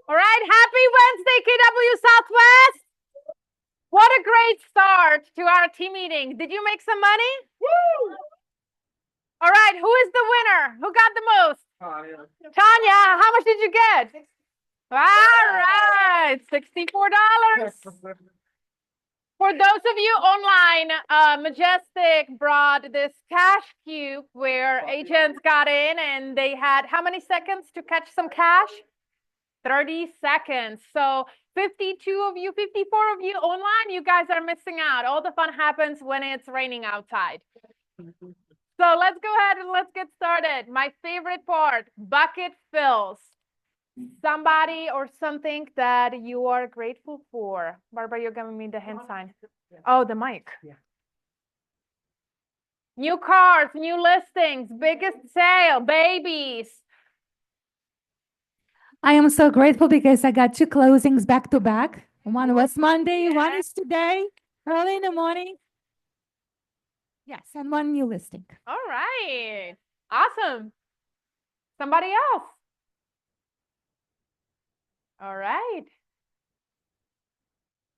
All right, happy Wednesday, KW Southwest. What a great start to our team meeting. Did you make some money? Woo! All right, who is the winner? Who got the most? Tanya, how much did you get? All right, $64. For those of you online, Majestic brought this cash cube where agents got in and they had how many seconds to catch some cash? 30 seconds. So 52 of you, 54 of you online, you guys are missing out. All the fun happens when it's raining outside. So let's go ahead and let's get started. My favorite part, bucket fills. Somebody or something that you are grateful for. Barbara, you're giving me the hand sign. Oh, the mic. Yeah. New cars, new listings, biggest sale, babies. I am so grateful because I got two closings back to back. One was Monday, one is today, early in the morning. Yes, and one new listing. All right. Awesome. Somebody else. All right.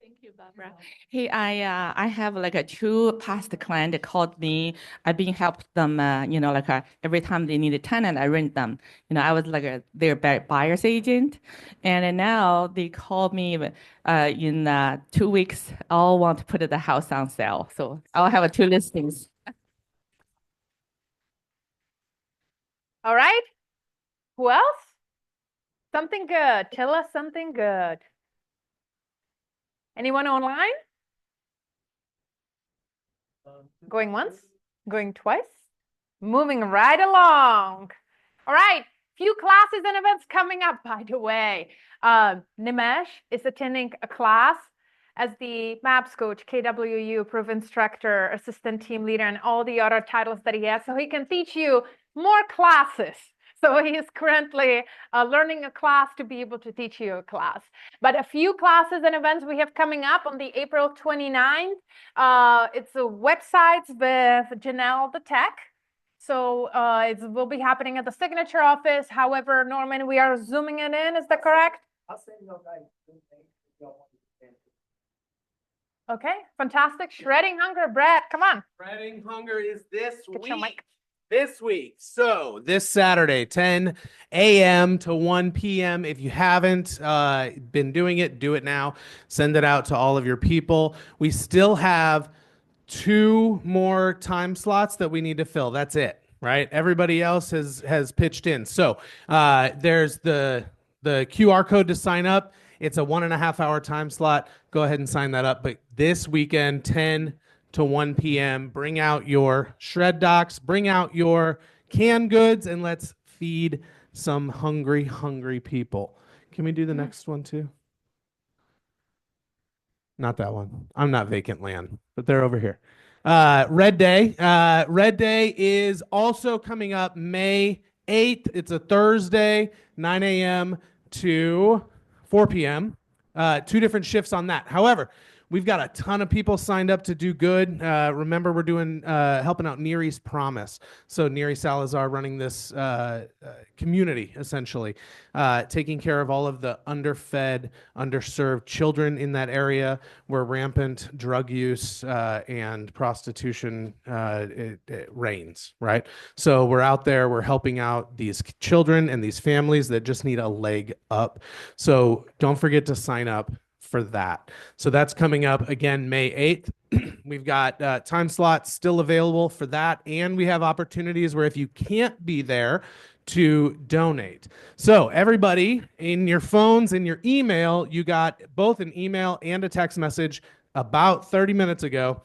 Thank you, Barbara. Hey, I have like a two past client that called me. I've been helped them, every time they need a tenant, I rent them. I was like their buyer's agent, and then now they called me in 2 weeks. I'll want to put the house on sale, so I'll have two listings. All right. Who else? Something good. Tell us something good. Anyone online? Going once? Going twice? Moving right along. All right. Few classes and events coming up, by the way. Nimesh is attending a class as the MAPS coach, KWU, proof instructor, assistant team leader, and all the other titles that he has, so he can teach you more classes. So he is currently learning a class to be able to teach you a class. But a few classes and events we have coming up on the April 29th. It's a websites with Janelle the Tech. So it will be happening at the signature office. However, Norman, we are zooming it in. Is that correct? I'll send you guys. Okay, fantastic. Shredding Hunger, Brett, come on. Shredding Hunger is this Get your week. mic. This week. So this Saturday, 10 a.m. to 1 p.m. If you haven't been doing it, do it now. Send it out to all of your people. We still have 2 more time slots that we need to fill. That's it, right? Everybody else has pitched in. So there's the QR code to sign up. It's a 1.5 hour time slot. Go ahead and sign that up. But this weekend, 10 to 1 p.m., bring out your shred docs, bring out your canned goods, and let's feed some hungry, hungry people. Can we do the next one too? Not that one. I'm not vacant land, but they're over here. Red Day. Red Day is also coming up May 8th. It's a Thursday, 9 a.m. to 4 p.m. 2 different shifts on that. However, we've got a ton of people signed up to do good. Remember, we're doing helping out Near East Promise. So Neary Salazar running this community, essentially, taking care of all of the underfed, underserved children in that area where rampant drug use and prostitution it reigns, right? So we're out there, we're helping out these children and these families that just need a leg up. So don't forget to sign up for that. So that's coming up again May 8th. We've got time slots still available for that, and we have opportunities where if you can't be there, to donate. So everybody, in your phones, in your email, you got both an email and a text message about 30 minutes ago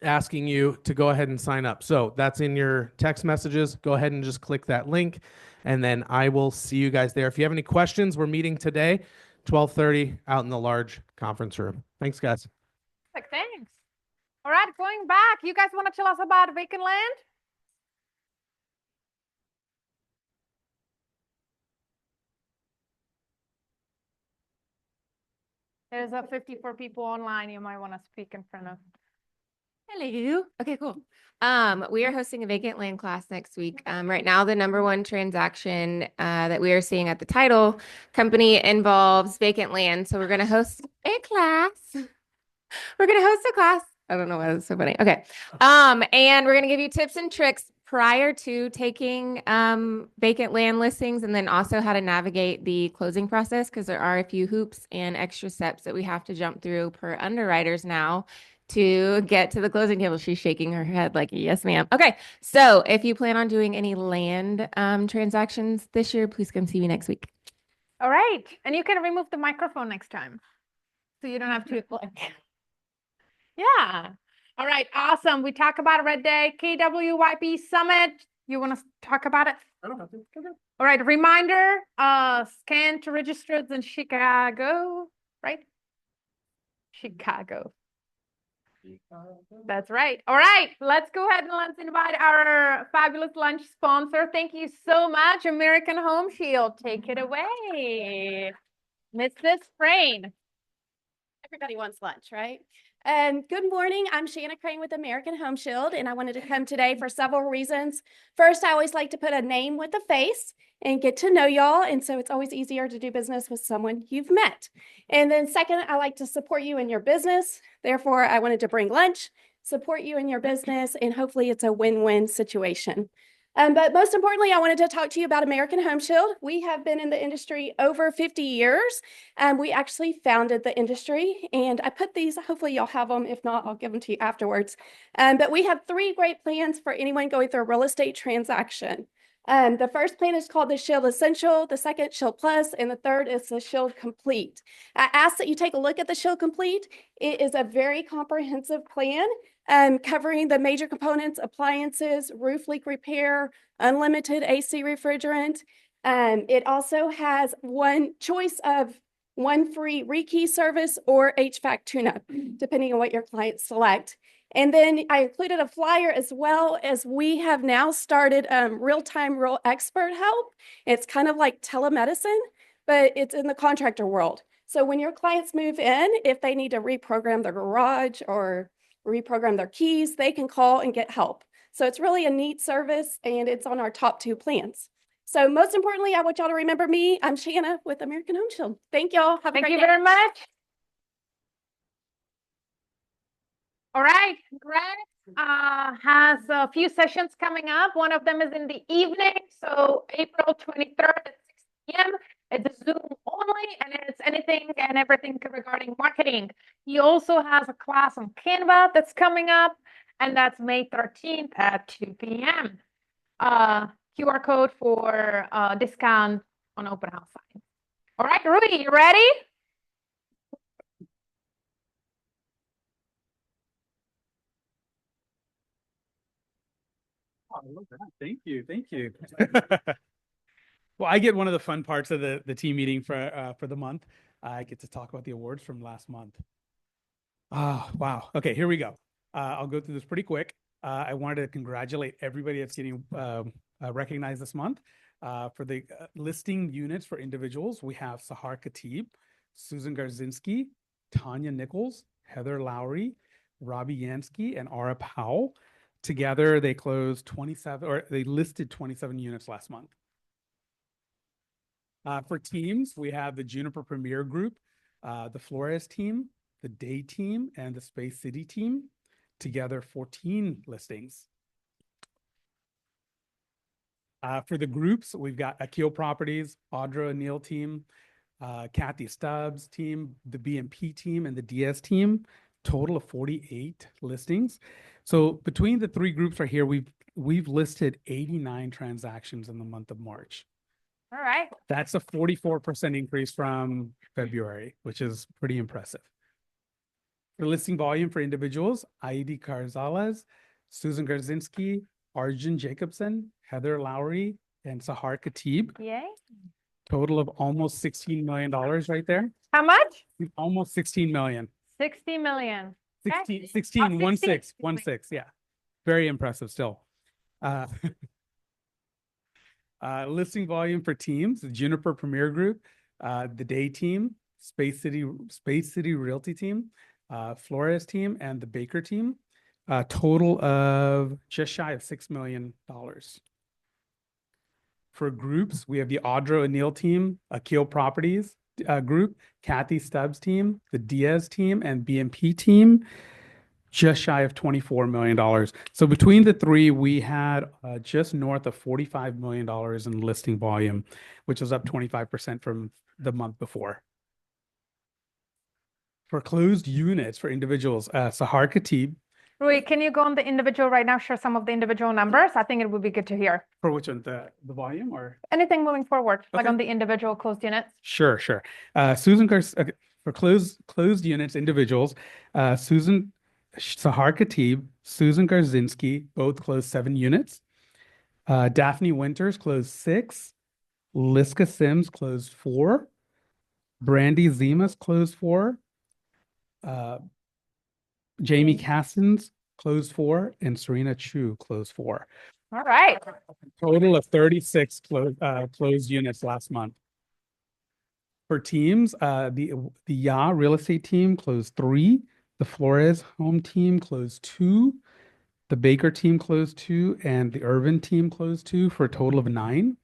asking you to go ahead and sign up. So that's in your text messages. Go ahead and just click that link, and then I will see you guys there. If you have any questions, we're meeting today, 12:30 out in the large conference room. Thanks, guys. Thanks. All right, going back, you guys want to tell us about vacant land? There's 54 people online you might want to speak in front of. Hello. Okay, cool. We are hosting a vacant land class next week. Right now, the number one transaction that we are seeing at the title company involves vacant land. So we're going to host a class. We're going to host a class. I don't know why that's so funny. Okay. And we're going to give you tips and tricks prior to taking vacant land listings, and then also how to navigate the closing process, because there are a few hoops and extra steps that we have to jump through per underwriters now to get to the closing table. She's shaking her head like, yes, ma'am. Okay. So if you plan on doing any land transactions this year, please come see me next week. All right. And you can remove the microphone next time. So you don't have to like. Yeah. All right. Awesome. We talk about Red Day, KWYP Summit. You want to talk about it? I don't have to. Okay. All right. Reminder, scan to register. It's in Chicago, right? Chicago. That's right. All right. Let's go ahead and let's invite our fabulous lunch sponsor. Thank you so much, American Home Shield. Take it away, Mrs. Frayne. Everybody wants lunch, right? Good morning. I'm Shanna Crane with American Home Shield, and I wanted to come today for several reasons. First, I always like to put a name with a face and get to know y'all, and so it's always easier to do business with someone you've met. And then second, I like to support you in your business. Therefore, I wanted to bring lunch, support you in your business, and hopefully it's a win-win situation. But most importantly, I wanted to talk to you about American Home Shield. We have been in the industry over 50 years. We actually founded the industry, and I put these, hopefully y'all have them. If not, I'll give them to you afterwards. But we have 3 great plans for anyone going through a real estate transaction. The first plan is called the Shield Essential, the second Shield Plus, and the third is the Shield Complete. I ask that you take a look at the Shield Complete. It is a very comprehensive plan covering the major components: appliances, roof leak repair, unlimited AC refrigerant. It also has one choice of one free rekey service or HVAC tune-up, depending on what your clients select. And then I included a flyer as well, as we have now started real-time real expert help. It's kind of like telemedicine, but it's in the contractor world. So when your clients move in, if they need to reprogram their garage or reprogram their keys, they can call and get help. So it's really a neat service, and it's on our top 2 plans. So most importantly, I want y'all to remember me. I'm Shanna with American Home Shield. Thank y'all. Have a Thank great you day. very much. All right, Greg has a few sessions coming up. One of them is in the evening, so April 23rd at 6 p.m. It's Zoom only, and it's anything and everything regarding marketing. He also has a class on Canva that's coming up, and that's May 13th at 2 p.m. QR code for discount on open house sign. All right, Rudy, you ready? Oh, I love that. Thank you. Thank you. Well, I get one of the fun parts of the team meeting for the month. I get to talk about the awards from last month. Oh, wow. Okay, here we go. I'll go through this pretty quick. I wanted to congratulate everybody that's getting recognized this month. For the listing units for individuals, we have Sahar Khatib, Susan Garzinski, Tanya Nichols, Heather Lowry, Robbie Yansky, and Ara Powell. Together, they closed 27, or they listed 27 units last month. For teams, we have the Juniper Premier Group, the Flores team, the Day team, and the Space City team. Together, 14 listings. For the groups, we've got Akil Properties, Audra Neal team, Kathy Stubbs team, the BMP team, and the DS team. Total of 48 listings. So between the 3 groups right here, we've listed 89 transactions in the month of March. All right. That's a 44% increase from February, which is pretty impressive. For listing volume for individuals, Aidi Carzales, Susan Garzinski, Arjun Jacobson, Heather Lowry, and Sahar Khatib. Yay. Total of almost $16 million right there. How much? Almost 16 million. 60 million. Okay. 16, 16. 16, yeah. Very impressive still. Listing volume for teams, the Juniper Premier Group, the Day team, Space City Realty team, Flores team, and the Baker team. A total of just shy of $6 million. For groups, we have the Audra O'Neill team, Akil Properties group, Kathy Stubbs team, the Diaz team, and BMP team, just shy of $24 million. So between the three, we had just north of $45 million in listing volume, which was up 25% from the month before. For closed units for individuals, Sahar Khatib, Rui, can you go on the individual right now, share some of the individual numbers? I think it would be good to hear. for which one, the volume or? Anything moving forward, like Okay. on the individual closed units? Sure. Susan okay, for closed units, individuals, Susan Sahar Khatib, Susan Garzinski, both closed 7 units. Daphne Winters closed 6. Liska Sims closed 4. Brandy Zimas closed 4. Jamie Cassins closed 4, and Serena Chu closed 4. All right. Total of 36 closed units last month. For teams, the Ya real estate team closed 3. The Flores home team closed 2. The Baker team closed 2, and the Irvin team closed 2 for a total of 9.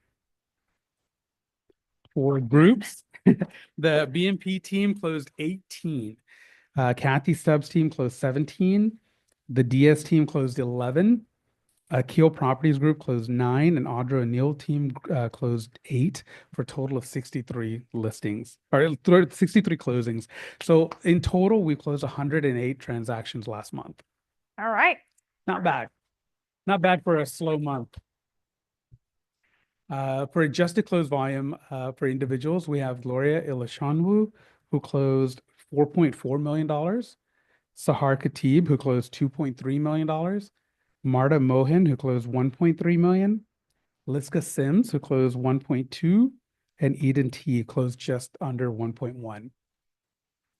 For groups, the BMP team closed 18. Kathy Stubbs team closed 17. The DS team closed 11. Keel Properties Group closed 9, and Audra O'Neill team closed 8 for a total of 63 listings or 63 closings. So in total, we closed 108 transactions last month. All right. Not bad. Not bad for a slow month. For adjusted close volume for individuals, we have Gloria Ilashanwu, who closed $4.4 million. Sahar Khatib, who closed $2.3 million. Marta Mohan, who closed $1.3 million. Liska Sims, who closed $1.2, and Eden T closed just under $1.1,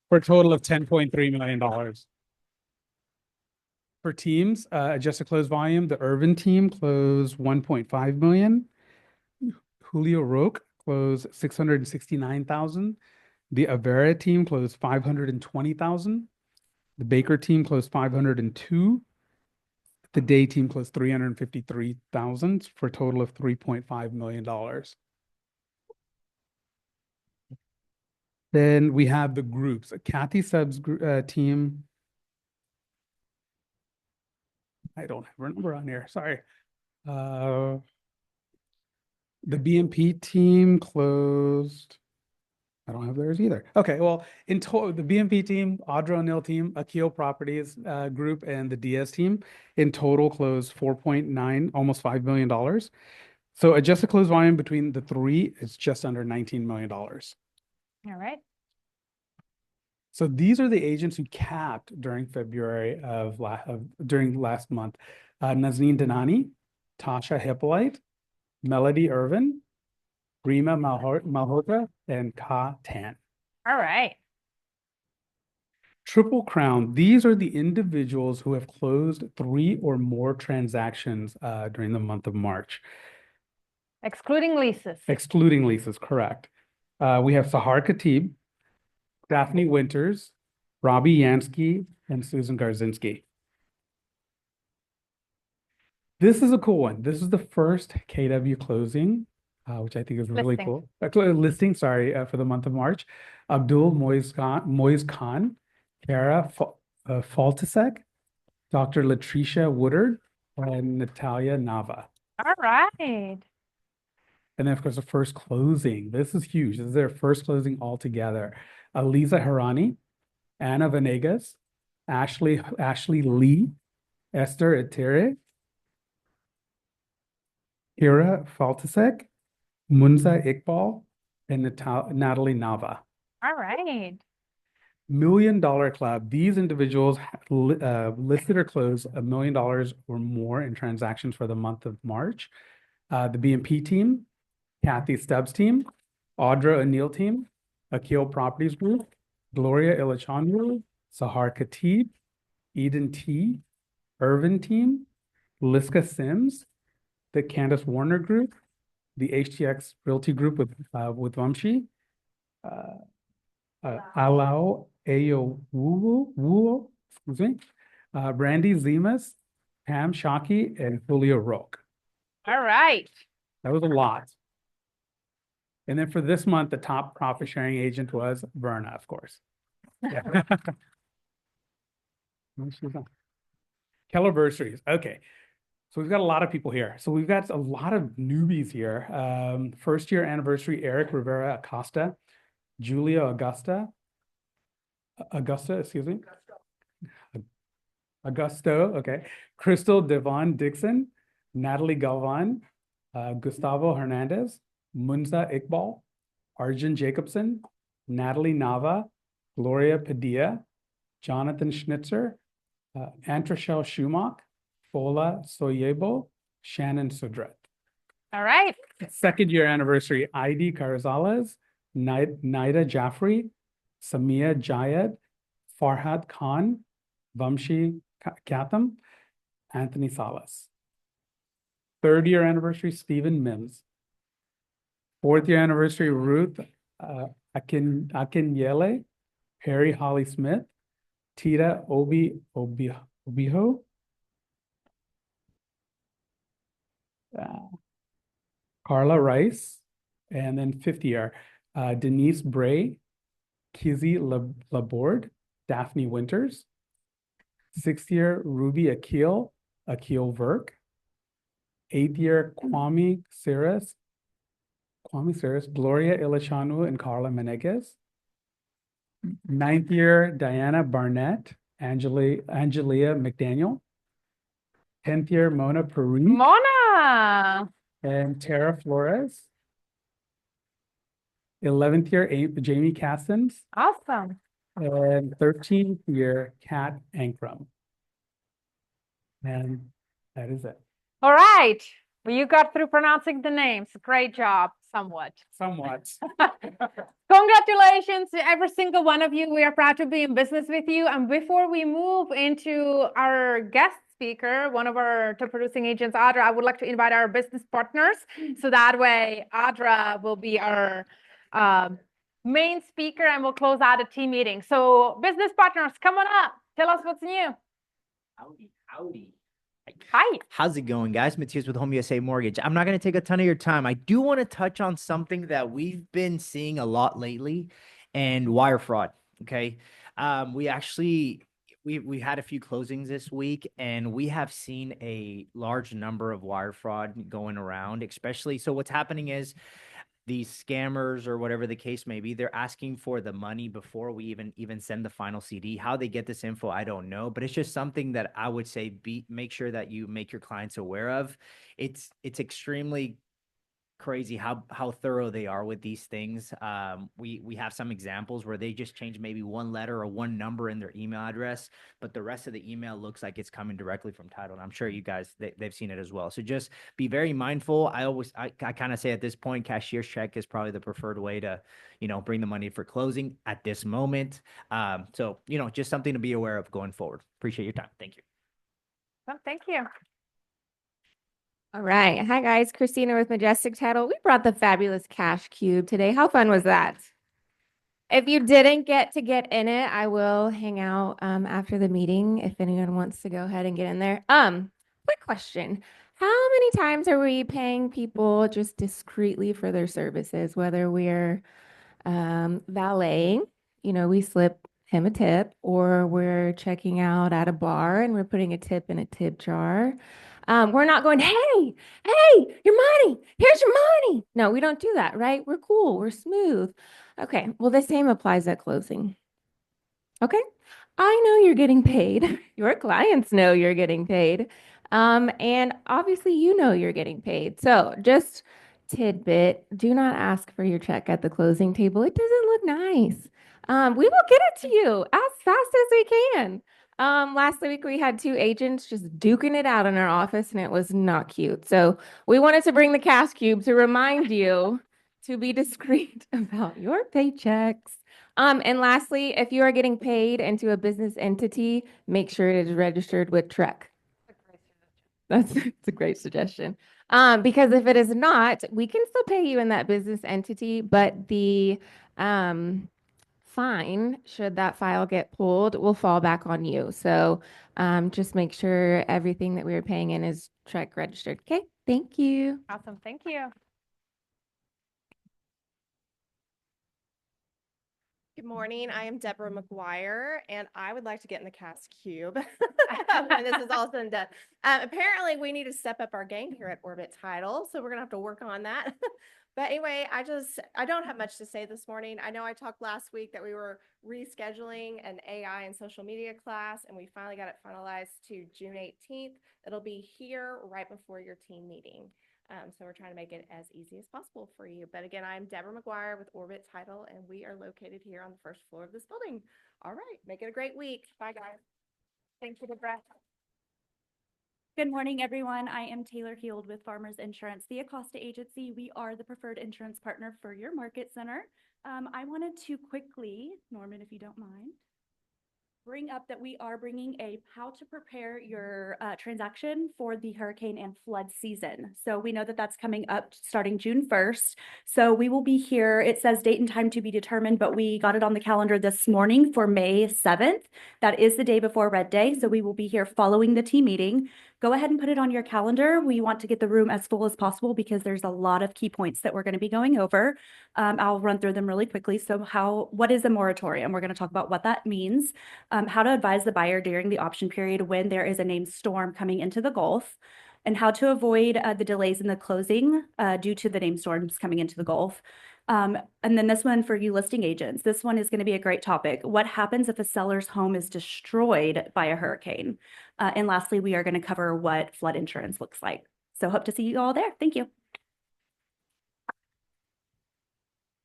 for a total of $10.3 million. For teams, adjusted close volume, the Irvin team closed $1.5 million. Julio Roque closed $669,000. The Avera team closed $520,000. The Baker team closed $502,000. The Day team closed $353,000 for a total of $3.5 million. Then we have the groups. Kathy Stubbs team. I don't have her number on here. Sorry. The BMP team closed. I don't have theirs either. Okay, well, in total, the BMP team, Audra O'Neill team, Akil Properties Group, and the DS team in total closed 4.9, almost $5 million. So adjusted close volume between the three is just under $19 million. All right. So these are the agents who capped during February during last month. Nazneen Danani, Tasha Hippolyte, Melody Irvin, Rima Malhotra, and Ka Tan. All right. Triple Crown, these are the individuals who have closed 3 or more transactions during the month of March. Excluding leases. Excluding leases, correct. We have Sahar Khatib, Daphne Winters, Robbie Yansky, and Susan Garzinski. This is a cool one. This is the first KW closing, which I think is really Listing. cool. Listing, sorry, for the month of March. Abdul Moiz Khan, Kara Faltasek, Dr. Latricia Woodard, and Natalia Nava. All right. And then, of course, the first closing. This is huge. This is their first closing altogether. Aliza Harani, Anna Venegas, Ashley Lee, Esther Etere, Kira Faltasek, Munza Iqbal, and Natalie Nava. All right. $1 Million Club. These individuals listed or closed $1 million or more in transactions for the month of March. The BMP team, Kathy Stubbs team, Audra O'Neill team, Akil Properties Group, Gloria Ilashanwu, Sahar Khatib, Eden T, Irvin team, Liska Sims, the Candace Warner Group, the HTX Realty Group with Vamshi, Alao Ayo Wuo, excuse me, Brandy Zemas, Pam Shockey, and Julio Roque. All right. That was a lot. And then for this month, the top profit sharing agent was Verna, of course. Yeah. Kellerversaries. Okay. So we've got a lot of people here. So we've got a lot of newbies here. First year anniversary, Eric Rivera Acosta, Julia Augusta, excuse me. Augusto, okay. Crystal Devon Dixon, Natalie Galvan, Gustavo Hernandez, Munza Iqbal, Arjun Jacobson, Natalie Nava, Gloria Padilla, Jonathan Schnitzer, Antrashel Schumach, Fola Soyebo, Shannon Sudret. All right. Second year anniversary, Heidi Carzales, Naida Jaffrey, Samia Jayed, Farhad Khan, Vamshi Katham, Anthony Salas. Third year anniversary, Stephen Mims. Fourth year anniversary, Ruth Akinyele, Harry Holly Smith, Tita Obiho, Carla Rice, and then fifth year, Denise Bray, Kizzy Laborde, Daphne Winters. Sixth year, Ruby Akil Verk. Eighth year, Kwame Siris, Gloria Ilachanu, and Carla Menegas. Ninth year, Diana Barnett, Angelia McDaniel. 10th year, Mona Perry Mona. and Tara Flores. 11th year, Jamie Cassins. Awesome. And 13th year, Kat Ankrum. And that is it. All right. Well, you got through pronouncing the names. Great job, somewhat. Somewhat. Congratulations to every single one of you. We are proud to be in business with you. And before we move into our guest speaker, one of our top producing agents, Audra, I would like to invite our business partners. So that way, Audra will be our main speaker and we'll close out a team meeting. So business partners, come on up. Tell us what's new. Howdy. Hi. How's it going, guys? Matthias with Home USA Mortgage. I'm not going to take a ton of your time. I do want to touch on something that we've been seeing a lot lately, and wire fraud. Okay. We had a few closings this week, and we have seen a large number of wire fraud going around, especially. So what's happening is these scammers, or whatever the case may be, they're asking for the money before we even send the final CD. How they get this info, I don't know, but it's just something that I would say make sure that you make your clients aware of. It's extremely crazy how thorough they are with these things. We have some examples where they just change maybe one letter or one number in their email address, but the rest of the email looks like it's coming directly from title. And I'm sure you guys, they've seen it as well. So just be very mindful. I kind of say at this point, cashier's check is probably the preferred way to, bring the money for closing at this moment. So, just something to be aware of going forward. Appreciate your time. Thank you. Well, thank you. All right. Hi, guys. Christina with Majestic Title. We brought the fabulous Cash Cube today. How fun was that? If you didn't get in it, I will hang out after the meeting if anyone wants to go ahead and get in there. Quick question. How many times are we paying people just discreetly for their services, whether we're valeting, we slip him a tip, or we're checking out at a bar and we're putting a tip in a tip jar? We're not going, hey, your money, here's your money. No, we don't do that, right? We're cool, we're smooth. Okay, well, the same applies at closing. Okay, I know you're getting paid. Your clients know you're getting paid. And obviously, you're getting paid. So just tidbit, do not ask for your check at the closing table. It doesn't look nice. We will get it to you as fast as we can. Last week we had 2 agents just duking it out in our office, and it was not cute. So we wanted to bring the Cash Cube to remind you to be discreet about your paychecks. And lastly, if you are getting paid into a business entity, make sure it is registered with TREC. It's a great suggestion. Because if it is not, we can still pay you in that business entity, but the fine, should that file get pulled, will fall back on you. So just make sure everything that we are paying in is check registered. Okay, thank you. Awesome. Thank you. Good morning. I am Deborah McGuire, and I would like to get in the CAS Cube when this is all said and done. Apparently, we need to step up our game here at Orbit Title, so we're gonna have to work on that. But anyway, I don't have much to say this morning. I know I talked last week that we were rescheduling an AI and social media class, and we finally got it finalized to June 18th. It'll be here right before your team meeting. So we're trying to make it as easy as possible for you. But again, I'm Deborah McGuire with Orbit Title, and we are located here on the first floor of this building. All right, make it a great week. Bye, guys. Thank you, Deborah. Good morning, everyone. I am Taylor Heald with Farmers Insurance, the Acosta agency. We are the preferred insurance partner for your market center. I wanted to quickly, Norman, if you don't mind, bring up that we are bringing a how to prepare your transaction for the hurricane and flood season. So we know that that's coming up starting June 1st. So we will be here. It says date and time to be determined, but we got it on the calendar this morning for May 7th. That is the day before Red Day. So we will be here following the team meeting. Go ahead and put it on your calendar. We want to get the room as full as possible because there's a lot of key points that we're going to be going over. I'll run through them really quickly. So what is a moratorium? We're going to talk about what that means. How to advise the buyer during the option period when there is a named storm coming into the Gulf, and how to avoid the delays in the closing due to the named storms coming into the Gulf. And then this one for you listing agents. This one is going to be a great topic. What happens if a seller's home is destroyed by a hurricane? And lastly, we are going to cover what flood insurance looks like. So hope to see you all there. Thank you.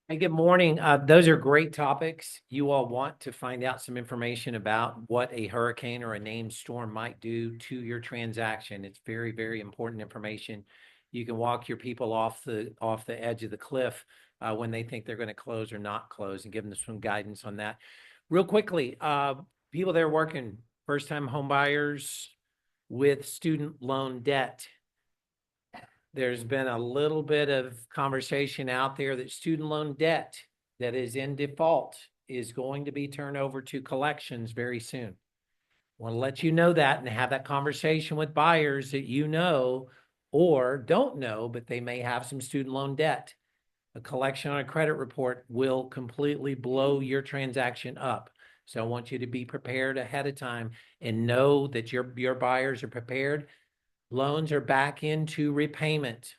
Hey, good morning. Those are great topics. You all want to find out some information about what a hurricane or a named storm might do to your transaction. It's very, very important information. You can walk your people off the edge of the cliff when they think they're going to close or not close, and give them some guidance on that. Real quickly, people that are working first-time home buyers with student loan debt. There's been a little bit of conversation out there that student loan debt that is in default is going to be turned over to collections very soon. I want to let you know that and have that conversation with buyers that you know or don't know, but they may have some student loan debt. A collection on a credit report will completely blow your transaction up. So I want you to be prepared ahead of time and know that your buyers are prepared. Loans are back into repayment.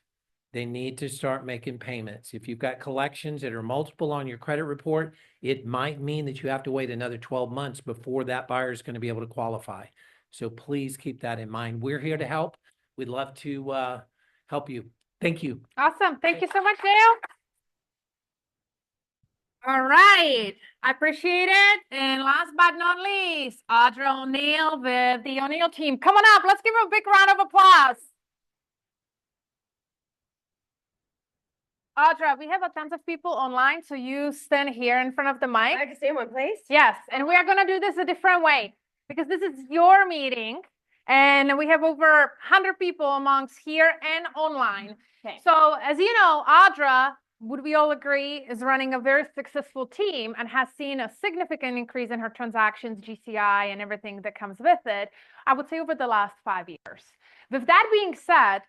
They need to start making payments. If you've got collections that are multiple on your credit report, it might mean that you have to wait another 12 months before that buyer is going to be able to qualify. So please keep that in mind. We're here to help. We'd love to help you. Thank you. Awesome. Thank you so much, Dale. All right. I appreciate it. And last but not least, Audra O'Neill with the O'Neill team. Come on up. Let's give her a big round of applause. Audra, we have a tons of people online, so you stand here in front of the mic. I can stay in one place. Yes, and we are going to do this a different way because this is your meeting and we have over 100 people amongst here and online. Okay. So as you know, Audra, would we all agree, is running a very successful team and has seen a significant increase in her transactions, GCI, and everything that comes with it, I would say over the last 5 years. With that being said,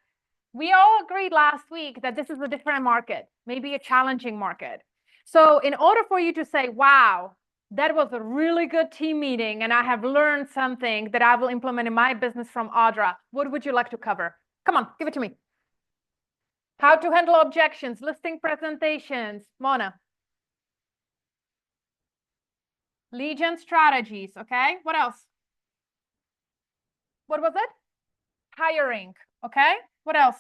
we all agreed last week that this is a different market, maybe a challenging market. So in order for you to say, wow, that was a really good team meeting and I have learned something that I will implement in my business from Audra, what would you like to cover? Come on, give it to me. How to handle objections, listing presentations. Mona. Lead gen strategies, okay? What else? What was it? Hiring, okay? What else?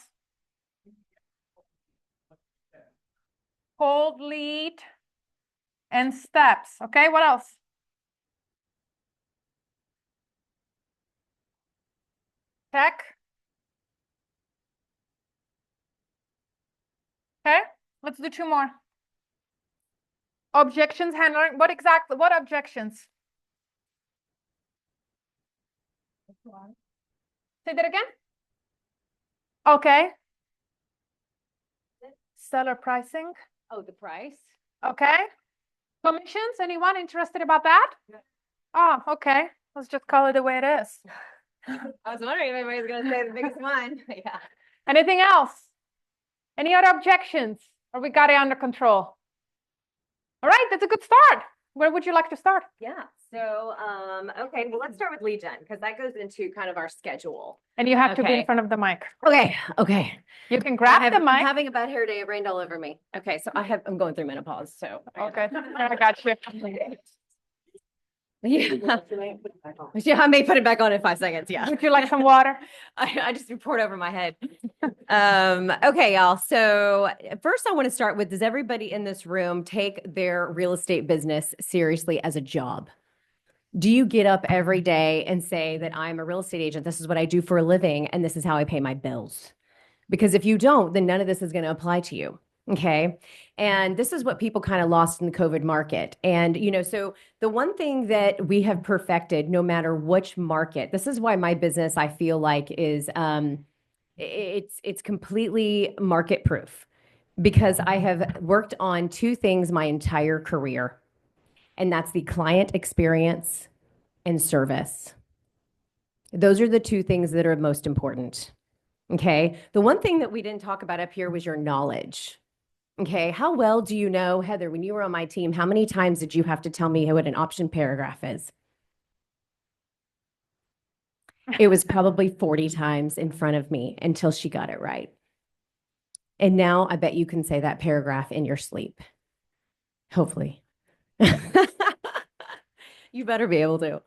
Cold lead and steps, okay? What else? Tech. Okay, let's do 2 more. Objections handling. What exactly? What objections? Say that again. Okay. Seller pricing. Oh, the price. Okay. Commissions, anyone interested about that? Oh, okay. Let's just call it the way it is. I was wondering if anybody's gonna say the biggest one. Yeah. Anything else? Any other objections? Or we got it under control? All right, that's a good start. Where would you like to start? Yeah. So, okay, well, let's start with lead gen because that goes into kind of our schedule. And you have to be in Okay. front of the mic. Okay. Okay. You can grab the I'm mic. having a bad hair day. It rained all over me. Okay. So I'm going through menopause. So. Okay, I got you. Yeah. Yeah, I may put it back on in 5 seconds. Yeah. Would you like some water? I just poured over my head. Okay, y'all. So first I want to start with, does everybody in this room take their real estate business seriously as a job? Do you get up every day and say that I'm a real estate agent? This is what I do for a living, and this is how I pay my bills. Because if you don't, then none of this is going to apply to you. Okay. And this is what people kind of lost in the COVID market. And, so the one thing that we have perfected, no matter which market, this is why my business, I feel like is, it's completely market proof because I have worked on 2 things my entire career, and that's the client experience and service. Those are the 2 things that are most important. Okay. The one thing that we didn't talk about up here was your knowledge. Okay. How well do you know, Heather, when you were on my team, how many times did you have to tell me what an option paragraph is? It was probably 40 times in front of me until she got it right. And now I bet you can say that paragraph in your sleep. Hopefully. You better be able to.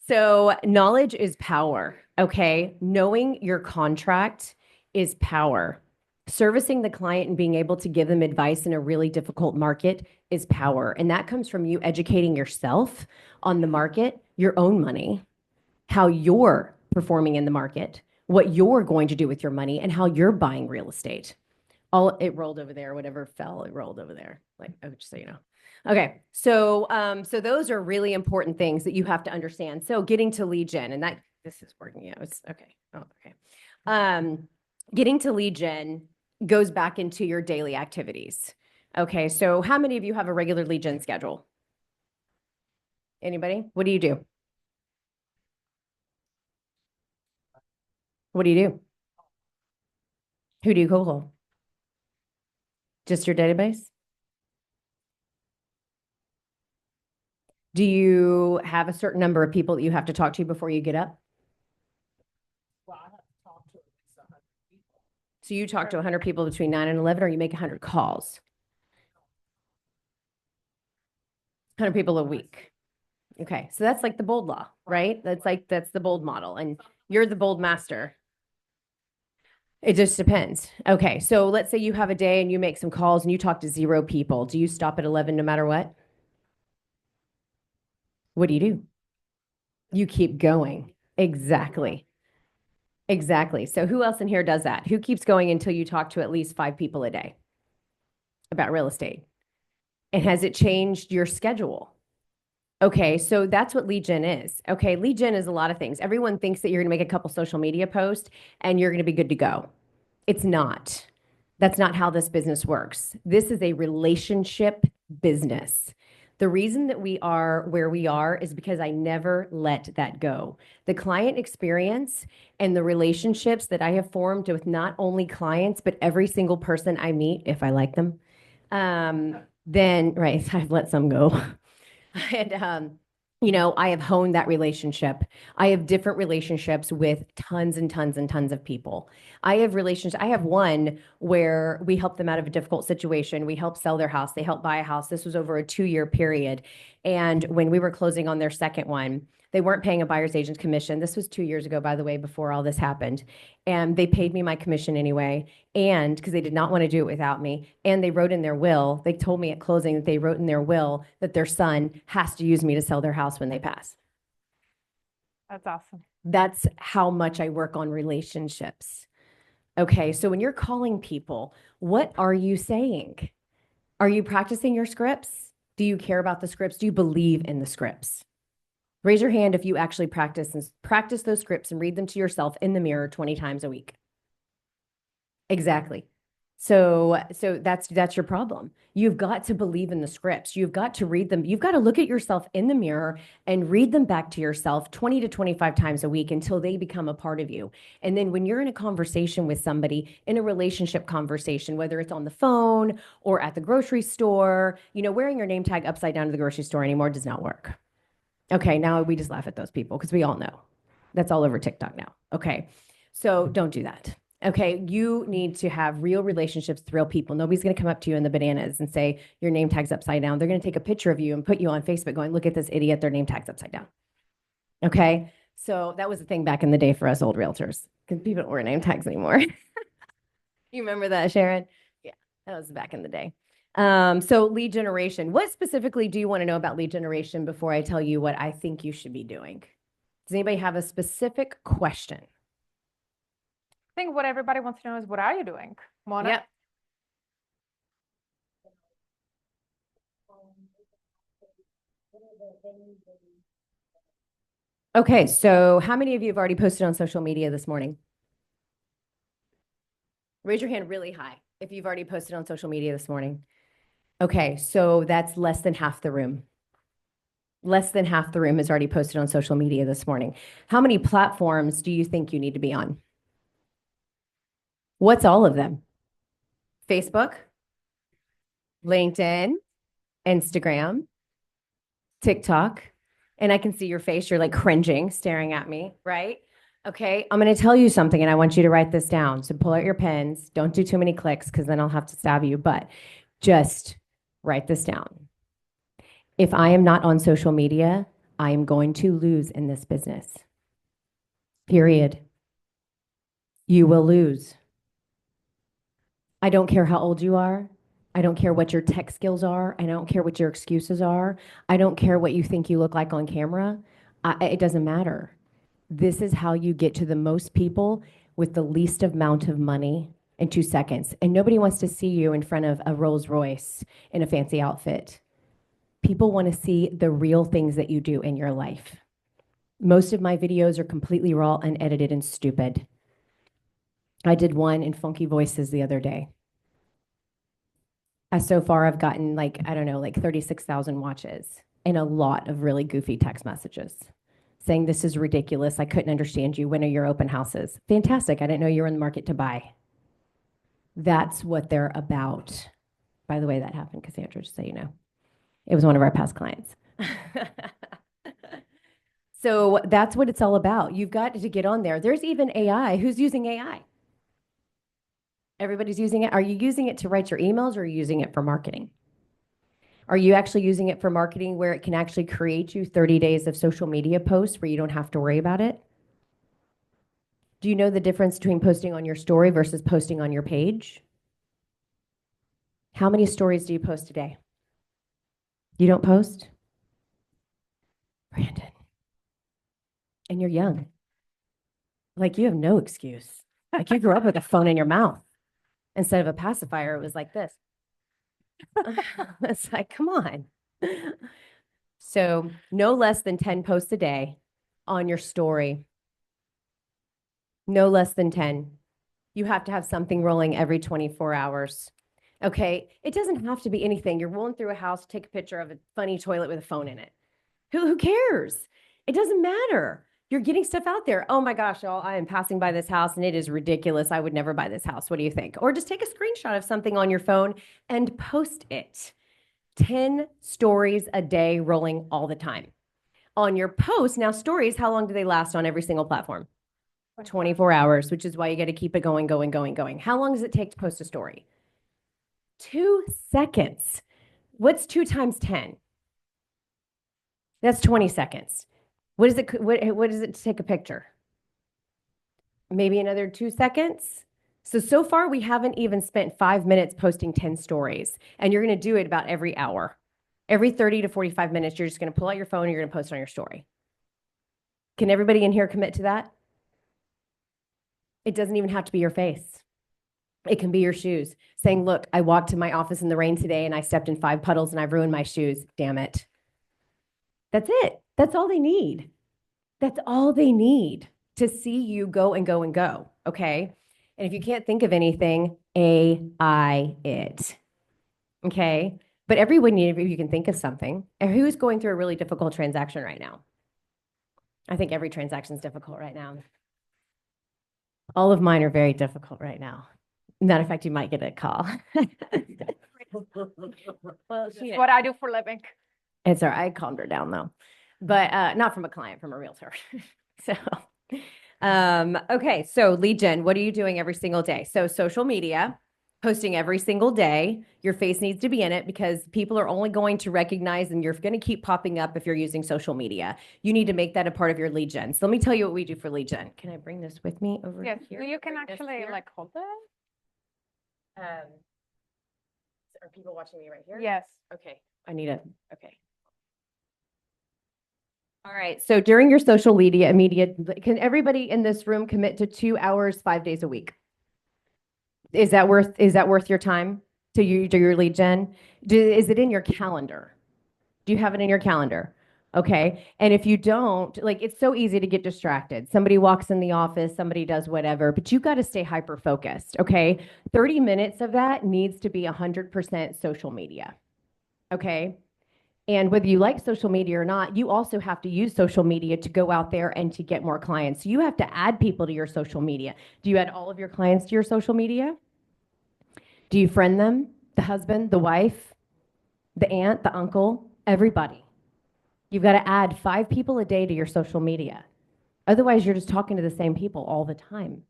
So knowledge is power. Okay. Knowing your contract is power. Servicing the client and being able to give them advice in a really difficult market is power. And that comes from you educating yourself on the market, your own money, how you're performing in the market, what you're going to do with your money, and how you're buying real estate. It rolled over there, whatever fell, it rolled over there. Like, oh, just so you know. Okay, so those are really important things that you have to understand. So getting to lead gen, and this is working. Yeah, it's okay. Oh, okay. Getting to lead gen goes back into your daily activities. Okay, so how many of you have a regular lead gen schedule? Anybody? What do you do? What do you do? Who do you call? Just your database? Do you have a certain number of people that you have to talk to before you get up? So you talk to 100 people between 9 and 11, or you make 100 calls? 100 people a week. Okay, so that's like the bold law, right? That's the bold model, and you're the bold master. It just depends. Okay, so let's say you have a day and you make some calls and you talk to 0 people. Do you stop at 11 no matter what? What do? You keep going. Exactly. Exactly. So who else in here does that? Who keeps going until you talk to at least 5 people a day about real estate? And has it changed your schedule? Okay, so that's what lead gen is. Okay, lead gen is a lot of things. Everyone thinks that you're going to make a couple social media posts and you're going to be good to go. It's not. That's not how this business works. This is a relationship business. The reason that we are where we are is because I never let that go. The client experience and the relationships that I have formed with not only clients, but every single person I meet, if I like them, then, right, I've let some go. And, I have honed that relationship. I have different relationships with tons and tons and tons of people. I have one where we helped them out of a difficult situation. We helped sell their house. They helped buy a house. This was over a 2-year period. And when we were closing on their second one, they weren't paying a buyer's agent's commission. This was 2 years ago, by the way, before all this happened. And they paid me my commission anyway. And because they did not want to do it without me. And they wrote in their will, they told me at closing that they wrote in their will that their son has to use me to sell their house when they pass. That's awesome. That's how much I work on relationships. Okay, so when you're calling people, what are you saying? Are you practicing your scripts? Do you care about the scripts? Do you believe in the scripts? Raise your hand if you actually practice those scripts and read them to yourself in the mirror 20 times a week. Exactly. So that's your problem. You've got to believe in the scripts. You've got to read them. You've got to look at yourself in the mirror and read them back to yourself 20 to 25 times a week until they become a part of you. And then when you're in a conversation with somebody, in a relationship conversation, whether it's on the phone or at the grocery store, wearing your name tag upside down to the grocery store anymore does not work. Okay, now we just laugh at those people because we all know. That's all over TikTok now. Okay, so don't do that. Okay, you need to have real relationships with real people. Nobody's going to come up to you in the bananas and say your name tag's upside down. They're going to take a picture of you and put you on Facebook going, look at this idiot, their name tag's upside down. Okay, so that was the thing back in the day for us old realtors because people don't wear name tags anymore. You remember that, Sharon? Yeah, that was back in the day. So lead generation. What specifically do you want to know about lead generation before I tell you what I think you should be doing? Does anybody have a specific question? I think what everybody wants to know is, what are you doing, Mona? Yep. Okay, so how many of you have already posted on social media this morning? Raise your hand really high if you've already posted on social media this morning. Okay, so that's less than half the room. Less than half the room has already posted on social media this morning. How many platforms do you think you need to be on? What's all of them? Facebook, LinkedIn, Instagram, TikTok. And I can see your face. You're like cringing, staring at me, right? Okay, I'm going to tell you something and I want you to write this down. So pull out your pens. Don't do too many clicks because then I'll have to stab you, but just write this down. If I am not on social media, I am going to lose in this business. Period. You will lose. I don't care how old you are. I don't care what your tech skills are. I don't care what your excuses are. I don't care what you think you look like on camera. It doesn't matter. This is how you get to the most people with the least amount of money in 2 seconds. And nobody wants to see you in front of a Rolls Royce in a fancy outfit. People want to see the real things that you do in your life. Most of my videos are completely raw, unedited, and stupid. I did one in Funky Voices the other day. So far, I've gotten like 36,000 watches and a lot of really goofy text messages saying, this is ridiculous. I couldn't understand you. When are your open houses? Fantastic. I didn't know you were in the market to buy. That's what they're about. By the way, that happened, Cassandra, just so you know. It was one of our past clients. So that's what it's all about. You've got to get on there. There's even AI. Who's using AI? Everybody's using it. Are you using it to write your emails or are you using it for marketing? Are you actually using it for marketing where it can actually create you 30 days of social media posts where you don't have to worry about it? Do you know the difference between posting on your story versus posting on your page? How many stories do you post a day? You don't post? Brandon. And you're young. Like, you have no excuse. Like, you grew up with a phone in your mouth. Instead of a pacifier, it was like this. It's like, come on. So no less than 10 posts a day on your story. No less than 10. You have to have something rolling every 24 hours. Okay, it doesn't have to be anything. You're rolling through a house, take a picture of a funny toilet with a phone in it. Who cares? It doesn't matter. You're getting stuff out there. Oh my gosh, y'all, I am passing by this house and it is ridiculous. I would never buy this house. What do you think? Or just take a screenshot of something on your phone and post it. 10 stories a day rolling all the time. On your post, now stories, how long do they last on every single platform? 24 hours, which is why you got to keep it going, going, going, going. How long does it take to post a story? 2 seconds. What's 2 times 10? That's 20 seconds. What is it? What is it to take a picture? Maybe another 2 seconds. So far we haven't even spent 5 minutes posting 10 stories, and you're going to do it about every hour. Every 30 to 45 minutes, you're just going to pull out your phone and you're going to post on your story. Can everybody in here commit to that? It doesn't even have to be your face. It can be your shoes saying, look, I walked to my office in the rain today and I stepped in 5 puddles and I've ruined my shoes. Damn it. That's it. That's all they need. That's all they need to see you go and go and go. Okay. And if you can't think of anything, AI it. Okay. But everyone, if you can think of something, and who's going through a really difficult transaction right now? I think every transaction is difficult right now. All of mine are very difficult right now. Matter of fact, you might get a call. Well, That's what I do for living. it's all right. I calmed her down though, but not from a client, from a realtor. So, okay. So lead gen, what are you doing every single day? So social media, posting every single day. Your face needs to be in it because people are only going to recognize and you're going to keep popping up if you're using social media. You need to make that a part of your lead gen. So let me tell you what we do for lead gen. Can I bring this with me over Yes, here? you can Bring this actually here. like hold it. Are people watching me right here? Yes. Okay, okay. All right, so during your social media, can everybody in this room commit to 2 hours, 5 days a week? Is that worth your time to you do your lead gen? Is it in your calendar? Do you have it in your calendar? Okay, and if you don't, like it's so easy to get distracted. Somebody walks in the office, somebody does whatever, but you got to stay hyper focused, okay? 30 minutes of that needs to be 100% social media, okay? And whether you like social media or not, you also have to use social media to go out there and to get more clients. So you have to add people to your social media. Do you add all of your clients to your social media? Do you friend them? The husband, the wife, the aunt, the uncle, everybody. You've got to add 5 people a day to your social media. Otherwise, you're just talking to the same people all the time.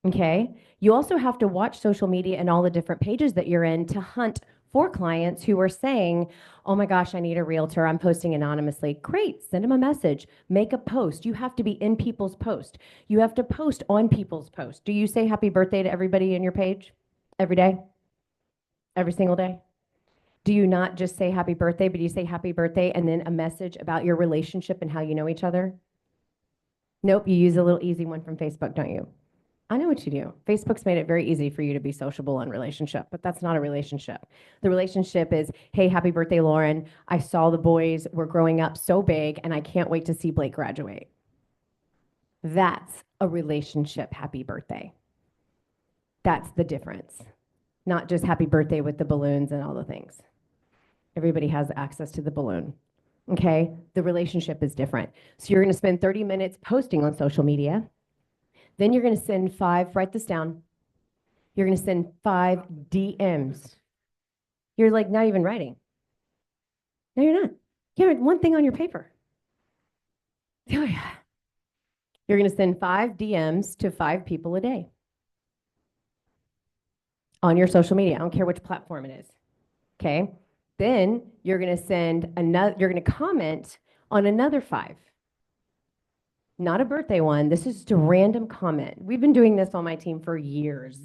Okay? You also have to watch social media and all the different pages that you're in to hunt for clients who are saying, oh my gosh, I need a realtor. I'm posting anonymously. Great. Send them a message. Make a post. You have to be in people's post. You have to post on people's post. Do you say happy birthday to everybody in your page every day? Every single day? Do you not just say happy birthday, but you say happy birthday and then a message about your relationship and how you know each other? Nope, you use a little easy one from Facebook, don't you? I know what you do. Facebook's made it very easy for you to be sociable in relationship, but that's not a relationship. The relationship is, hey, happy birthday, Lauren. I saw the boys were growing up so big and I can't wait to see Blake graduate. That's a relationship happy birthday. That's the difference. Not just happy birthday with the balloons and all the things. Everybody has access to the balloon. Okay? The relationship is different. So you're going to spend 30 minutes posting on social media. Then you're going to send 5, write this down. You're going to send 5 DMs. You're like not even writing. No, you're not. You have one thing on your paper. Oh, yeah. You're going to send 5 DMs to 5 people a day on your social media. I don't care which platform it is. Okay? Then you're going to send another, you're going to comment on another 5. Not a birthday one. This is just a random comment. We've been doing this on my team for years.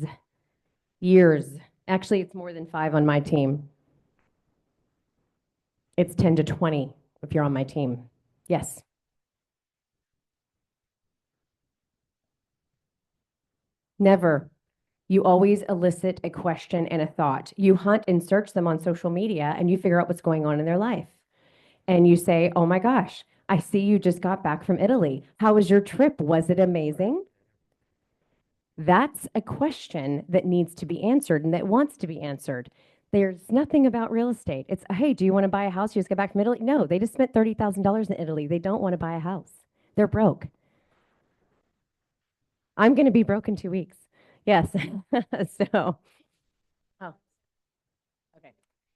Years. Actually, it's more than 5 on my team. It's 10 to 20 if you're on my team. Yes. Never. You always elicit a question and a thought. You hunt and search them on social media and you figure out what's going on in their life. And you say, oh my gosh, I see you just got back from Italy. How was your trip? Was it amazing? That's a question that needs to be answered and that wants to be answered. There's nothing about real estate. It's, hey, do you want to buy a house? You just got back from Italy? No, they just spent $30,000 in Italy. They don't want to buy a house. They're broke. I'm going to be broke in 2 weeks. Yes. So, oh, okay.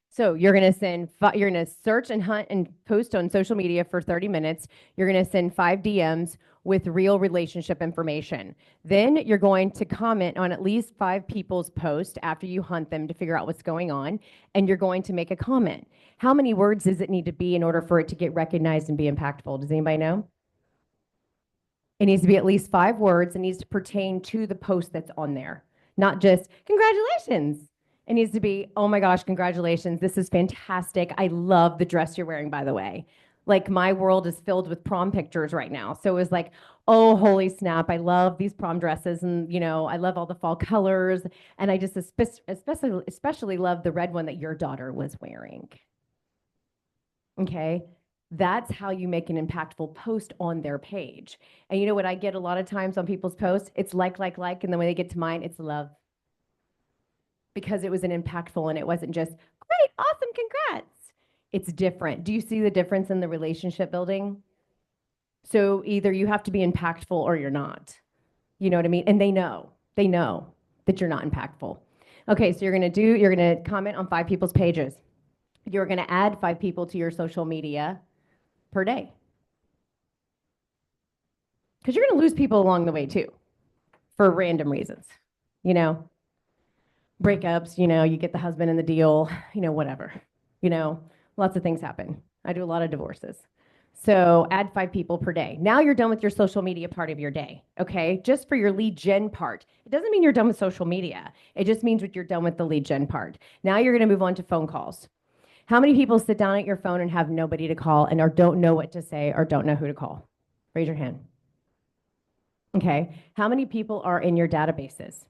So you're going to search and hunt and post on social media for 30 minutes. You're going to send 5 DMs with real relationship information. Then you're going to comment on at least 5 people's posts after you hunt them to figure out what's going on. And you're going to make a comment. How many words does it need to be in order for it to get recognized and be impactful? Does anybody know? It needs to be at least 5 words. It needs to pertain to the post that's on there, not just congratulations. It needs to be, oh my gosh, congratulations. This is fantastic. I love the dress you're wearing, by the way. Like my world is filled with prom pictures right now. So it was like, oh, holy snap. I love these prom dresses. And, you know, I love all the fall colors. And I just especially love the red one that your daughter was wearing. Okay. That's how you make an impactful post on their page. And you know what I get a lot of times on people's posts? It's like, and then when they get to mine, it's love. Because it was an impactful and it wasn't just, great, awesome, congrats. It's different. Do you see the difference in the relationship building? So either you have to be impactful or you're not. You know what I mean? And they know that you're not impactful. Okay, so you're gonna comment on 5 people's pages. You're gonna add 5 people to your social media per day. Because you're gonna lose people along the way too, for random reasons, you know? Breakups, you know, you get the husband in the deal, you know, whatever, you know, lots of things happen. I do a lot of divorces. So add 5 people per day. Now you're done with your social media part of your day, okay? Just for your lead gen part. It doesn't mean you're done with social media. It just means that you're done with the lead gen part. Now you're gonna move on to phone calls. How many people sit down at your phone and have nobody to call and or don't know what to say or don't know who to call? Raise your hand. Okay, how many people are in your databases?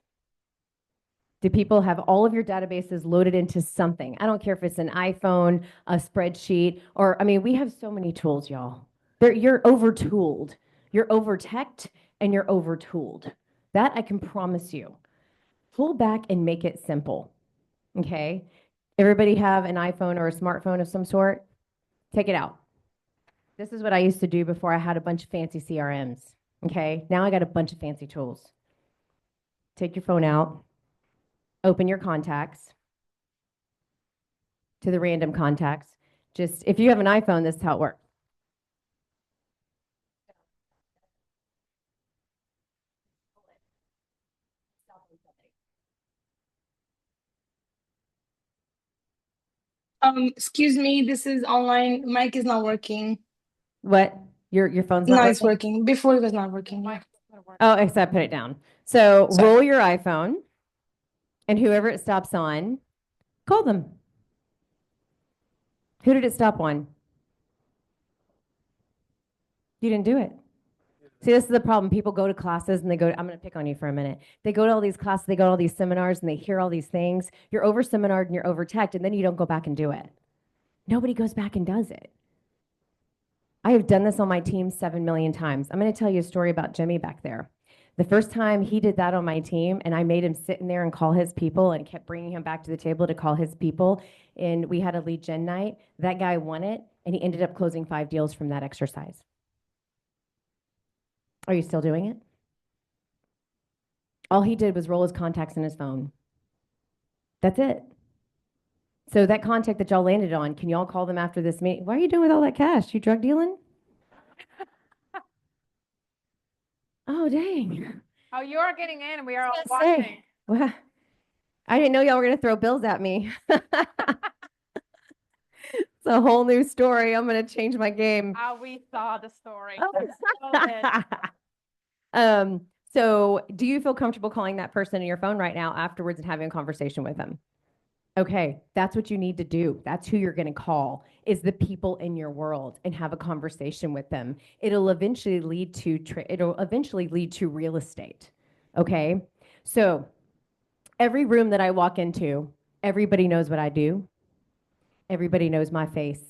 Do people have all of your databases loaded into something? I don't care if it's an iPhone, a spreadsheet, or, I mean, we have so many tools, y'all. You're over-tooled. You're over-teched and you're over-tooled. That I can promise you. Pull back and make it simple, okay? Everybody have an iPhone or a smartphone of some sort? Take it out. This is what I used to do before I had a bunch of fancy CRMs, okay? Now I got a bunch of fancy tools. Take your phone out. Open your contacts to the random contacts. Just, if you have an iPhone, this is how it works. Excuse me, this is online. Mic is not working. What? Your phone's not Now working? it's working. Before it was not working. Yeah. Oh, except put it down. So Sorry. roll your iPhone, and whoever it stops on, call them. Who did it stop on? You didn't do it. See, this is the problem. People go to classes and they go, I'm going to pick on you for a minute. They go to all these classes, they go to all these seminars and they hear all these things. You're over seminared and you're over teched, and then you don't go back and do it. Nobody goes back and does it. I have done this on my team 7 million times. I'm going to tell you a story about Jimmy back there. The first time he did that on my team, and I made him sit in there and call his people and kept bringing him back to the table to call his people, and we had a lead gen night. That guy won it, and he ended up closing 5 deals from that exercise. Are you still doing it? All he did was roll his contacts in his phone. That's it. So that contact that y'all landed on, can y'all call them after this meeting? What are you doing with all that cash? You drug dealing? Oh, dang. Oh, you're getting in and we are all I was gonna say, watching. well, I didn't know y'all were going to throw bills at me. It's a whole new story. I'm going to change my game. We saw the story. So do you feel comfortable calling that person on your phone right now afterwards and having a conversation with them? Okay, that's what you need to do. That's who you're going to call, is the people in your world, and have a conversation with them. It'll eventually lead to real estate. Okay? So every room that I walk into, everybody knows what I do. Everybody knows my face,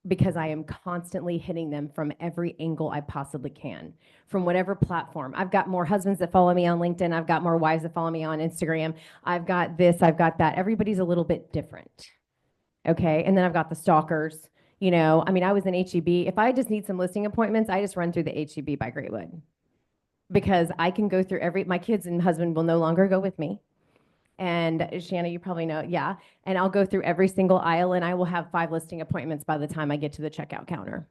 because I am constantly hitting them from every angle I possibly can, from whatever platform. I've got more husbands that follow me on LinkedIn. I've got more wives that follow me on Instagram. I've got this, I've got that. Everybody's a little bit different. Okay, and then I've got the stalkers. You know, I mean, I was in HEB. If I just need some listing appointments, I just run through the HEB by Greatwood, because I can go through my kids and husband will no longer go with me. And Shanna, you probably know, yeah. And I'll go through every single aisle, and I will have 5 listing appointments by the time I get to the checkout counter.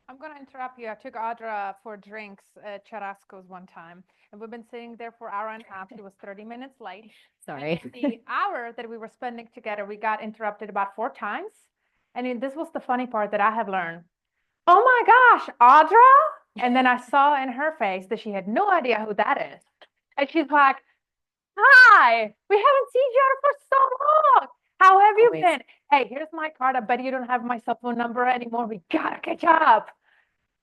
I'm going to interrupt you. I took Audra for drinks at Charasco's one time, and we've been sitting there for an hour and a half. She was 30 minutes late. Sorry. And the hour that we were spending together, we got interrupted about 4 times. And this was the funny part that I have learned. Oh my gosh, Audra? And then I saw in her face that she had no idea who that is. And she's like, hi, we haven't seen each other for so long. How have you Always. been? Hey, here's my card. I bet you don't have my cell phone number anymore. We gotta catch up.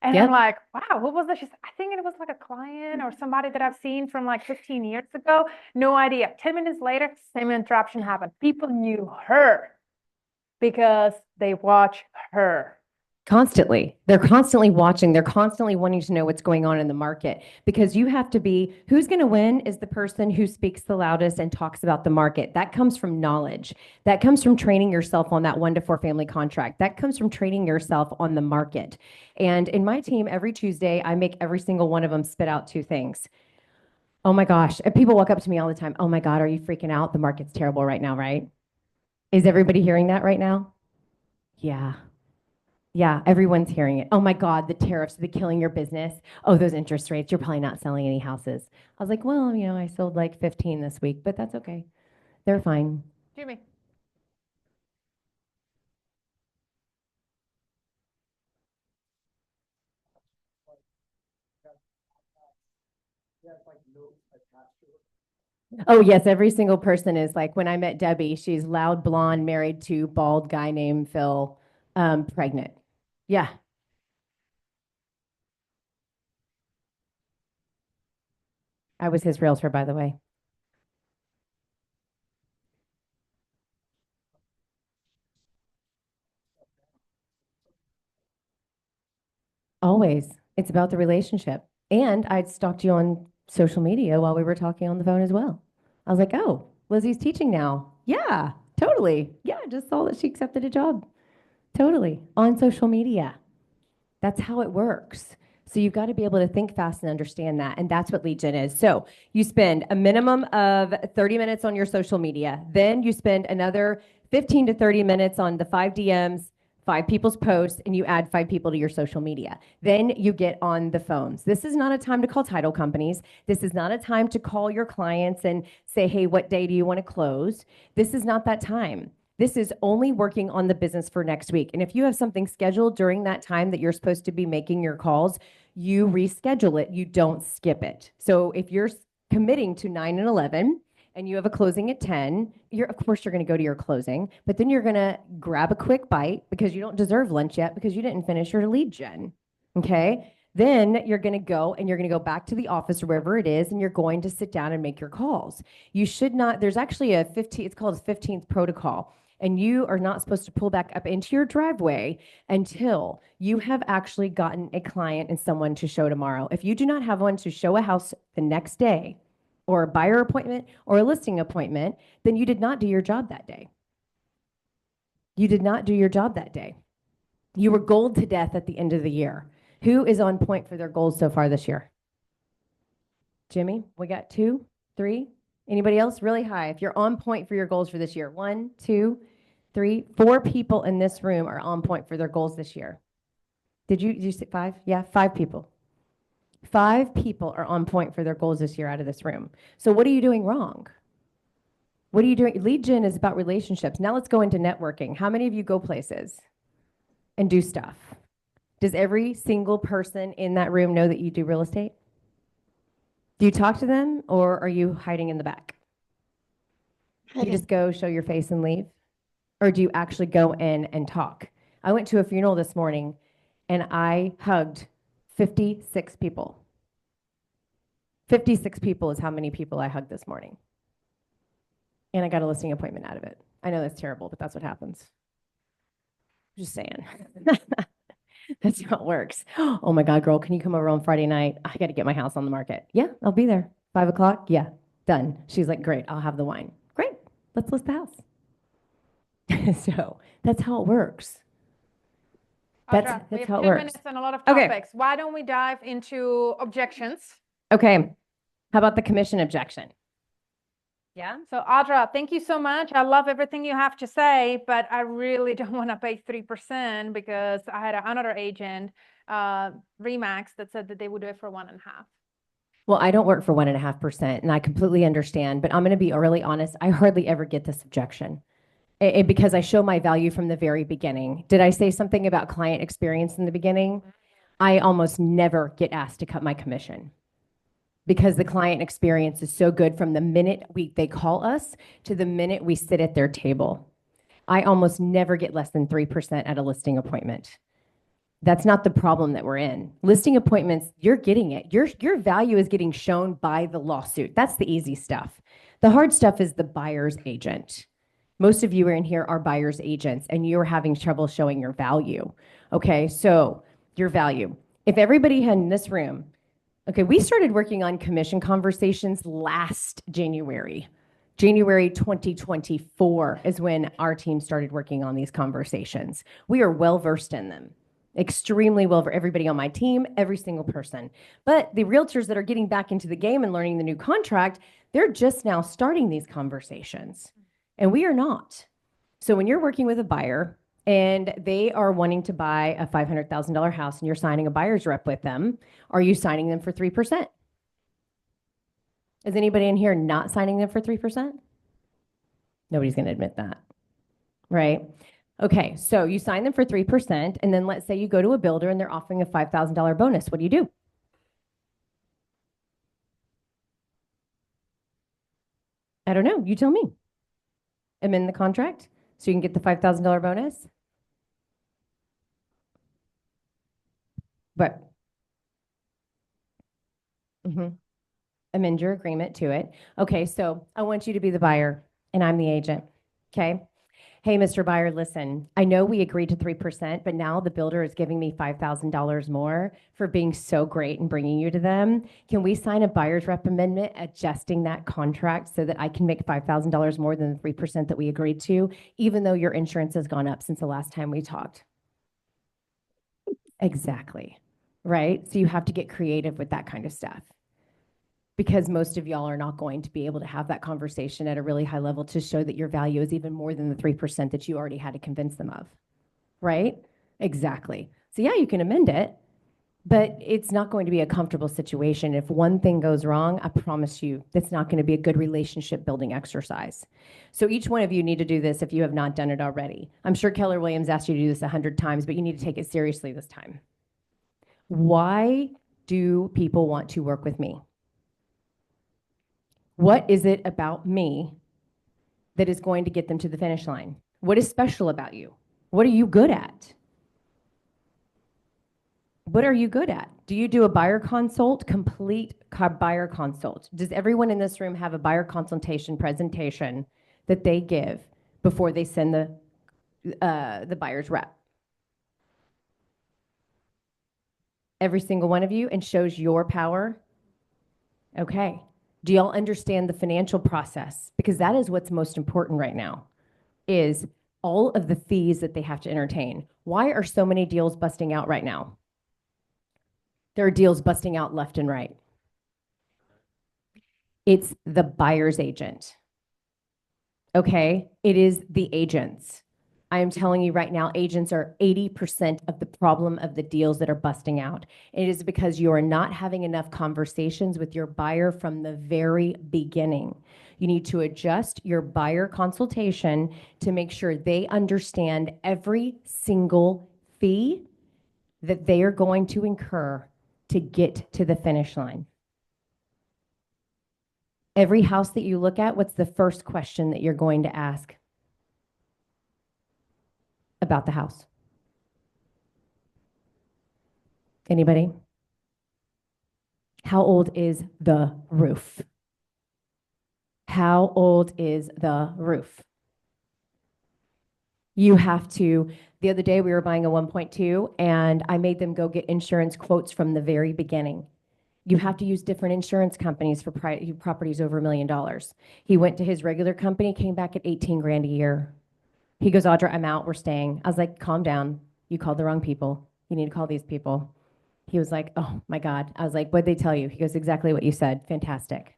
And Yep. I'm like, wow, who was that? She's, I think it was like a client or somebody that I've seen from like 15 years ago. No idea. 10 minutes later, same interruption happened. People knew her because they watch her. Constantly. They're constantly watching. They're constantly wanting to know what's going on in the market because you have to be, who's going to win is the person who speaks the loudest and talks about the market. That comes from knowledge. That comes from training yourself on that 1 to 4 family contract. That comes from training yourself on the market. And in my team, every Tuesday, I make every single one of them spit out 2 things. Oh my gosh. And people walk up to me all the time. Oh my God, are you freaking out? The market's terrible right now, right? Is everybody hearing that right now? Yeah. Yeah, everyone's hearing it. Oh my God, the tariffs, they're killing your business. Oh, those interest rates, you're probably not selling any houses. I was like, well, I sold like 15 this week, but that's okay. They're fine. Jimmy. Oh yes, every single person is like, when I met Debbie, she's loud, blonde, married to bald guy named Phil, pregnant. Yeah. I was his realtor, by the way. Always. It's about the relationship. And I'd stalked you on social media while we were talking on the phone as well. I was like, oh, Lizzie's teaching now. Yeah, totally. Yeah, I just saw that she accepted a job. Totally. On social media. That's how it works. So you've got to be able to think fast and understand that. And that's what lead gen is. So you spend a minimum of 30 minutes on your social media. Then you spend another 15 to 30 minutes on the 5 DMs, 5 people's posts, and you add 5 people to your social media. Then you get on the phones. This is not a time to call title companies. This is not a time to call your clients and say, hey, what day do you want to close? This is not that time. This is only working on the business for next week. And if you have something scheduled during that time that you're supposed to be making your calls, you reschedule it. You don't skip it. So if you're committing to 9 and 11 and you have a closing at 10, of course you're going to go to your closing, but then you're going to grab a quick bite because you don't deserve lunch yet because you didn't finish your lead gen. Okay? Then you're going to go and you're going to go back to the office or wherever it is, and you're going to sit down and make your calls. You should not, there's actually it's called a 15th protocol. And you are not supposed to pull back up into your driveway until you have actually gotten a client and someone to show tomorrow. If you do not have one to show a house the next day, or a buyer appointment, or a listing appointment, then you did not do your job that day. You did not do your job that day. You were goaled to death at the end of the year. Who is on point for their goals so far this year? Jimmy, we got 2, 3. Anybody else? Really high. If you're on point for your goals for this year, 1, 2, 3, 4 people in this room are on point for their goals this year. Did you say 5? Yeah, 5 people. 5 people are on point for their goals this year out of this room. So what are you doing wrong? What are you doing? Lead gen is about relationships. Now let's go into networking. How many of you go places and do stuff? Does every single person in that room know that you do real estate? Do you talk to them, or are you hiding in the back? You just go show your face and leave? Or do you actually go in and talk? I went to a funeral this morning and I hugged 56 people. 56 people is how many people I hugged this morning. And I got a listing appointment out of it. I know that's terrible, but that's what happens. Just saying. That's how it works. Oh my God, girl, can you come over on Friday night? I got to get my house on the market. Yeah, I'll be there. 5 o'clock? Yeah, done. She's like, great, I'll have the wine. Great, let's list the house. So that's how it works. Audra, we have how it 10 works. minutes and a lot of Okay. topics. Why don't we dive into objections? Okay, how about the commission objection? Yeah. So Audra, thank you so much. I love everything you have to say, but I really don't want to pay 3% because I had another agent, Remax, that said that they would do it for 1.5%. Well, I don't work for 1.5%, and I completely understand, but I'm going to be really honest. I hardly ever get this objection. And because I show my value from the very beginning. Did I say something about client experience in the beginning? I almost never get asked to cut my commission because the client experience is so good from the minute they call us to the minute we sit at their table. I almost never get less than 3% at a listing appointment. That's not the problem that we're in. Listing appointments, you're getting it. Your value is getting shown by the lawsuit. That's the easy stuff. The hard stuff is the buyer's agent. Most of you are in here are buyer's agents and you're having trouble showing your value. Okay, so your value. If everybody had in this room, okay, we started working on commission conversations last January. January 2024 is when our team started working on these conversations. We are well versed in them, extremely well for everybody on my team, every single person. But the realtors that are getting back into the game and learning the new contract, they're just now starting these conversations, and we are not. So when you're working with a buyer and they are wanting to buy a $500,000 house and you're signing a buyer's rep with them, are you signing them for 3%? Is anybody in here not signing them for 3%? Nobody's going to admit that, right? Okay, so you sign them for 3%, and then let's say you go to a builder and they're offering a $5,000 bonus. What do? I don't know. You tell me. Amend the contract so you can get the $5,000 bonus? But amend your agreement to it. Okay, so I want you to be the buyer and I'm the agent. Okay. Hey, Mr. Buyer, listen, I know we agreed to 3%, but now the builder is giving me $5,000 more for being so great and bringing you to them. Can we sign a buyer's rep amendment adjusting that contract so that I can make $5,000 more than the 3% that we agreed to, even though your insurance has gone up since the last time we talked? Exactly. Right? So you have to get creative with that kind of stuff, because most of y'all are not going to be able to have that conversation at a really high level to show that your value is even more than the 3% that you already had to convince them of, right? Exactly. So yeah, you can amend it, but it's not going to be a comfortable situation. If one thing goes wrong, I promise you, that's not going to be a good relationship building exercise. So each one of you need to do this if you have not done it already. I'm sure Keller Williams asked you to do this 100 times, but you need to take it seriously this time. Why do people want to work with me? What is it about me that is going to get them to the finish line? What is special about you? What are you good at? What are you good at? Do you do a buyer consult, complete buyer consult? Does everyone in this room have a buyer consultation presentation that they give before they send the buyer's rep? Every single one of you, and shows your power? Okay. Do y'all understand the financial process? Because that is what's most important right now, is all of the fees that they have to entertain. Why are so many deals busting out right now? There are deals busting out left and right. It's the buyer's agent. Okay? It is the agents. I am telling you right now, agents are 80% of the problem of the deals that are busting out. It is because you are not having enough conversations with your buyer from the very beginning. You need to adjust your buyer consultation to make sure they understand every single fee that they are going to incur to get to the finish line. Every house that you look at, what's the first question that you're going to ask about the house? Anybody? How old is the roof? How old is the roof? You have to, the other day we were buying a 1.2 and I made them go get insurance quotes from the very beginning. You have to use different insurance companies for properties over $1 million. He went to his regular company, came back at 18 grand a year. He goes, Audra, I'm out, we're staying. I was like, calm down. You called the wrong people. You need to call these people. He was like, oh my God. I was like, what'd they tell you? He goes, exactly what you said. Fantastic.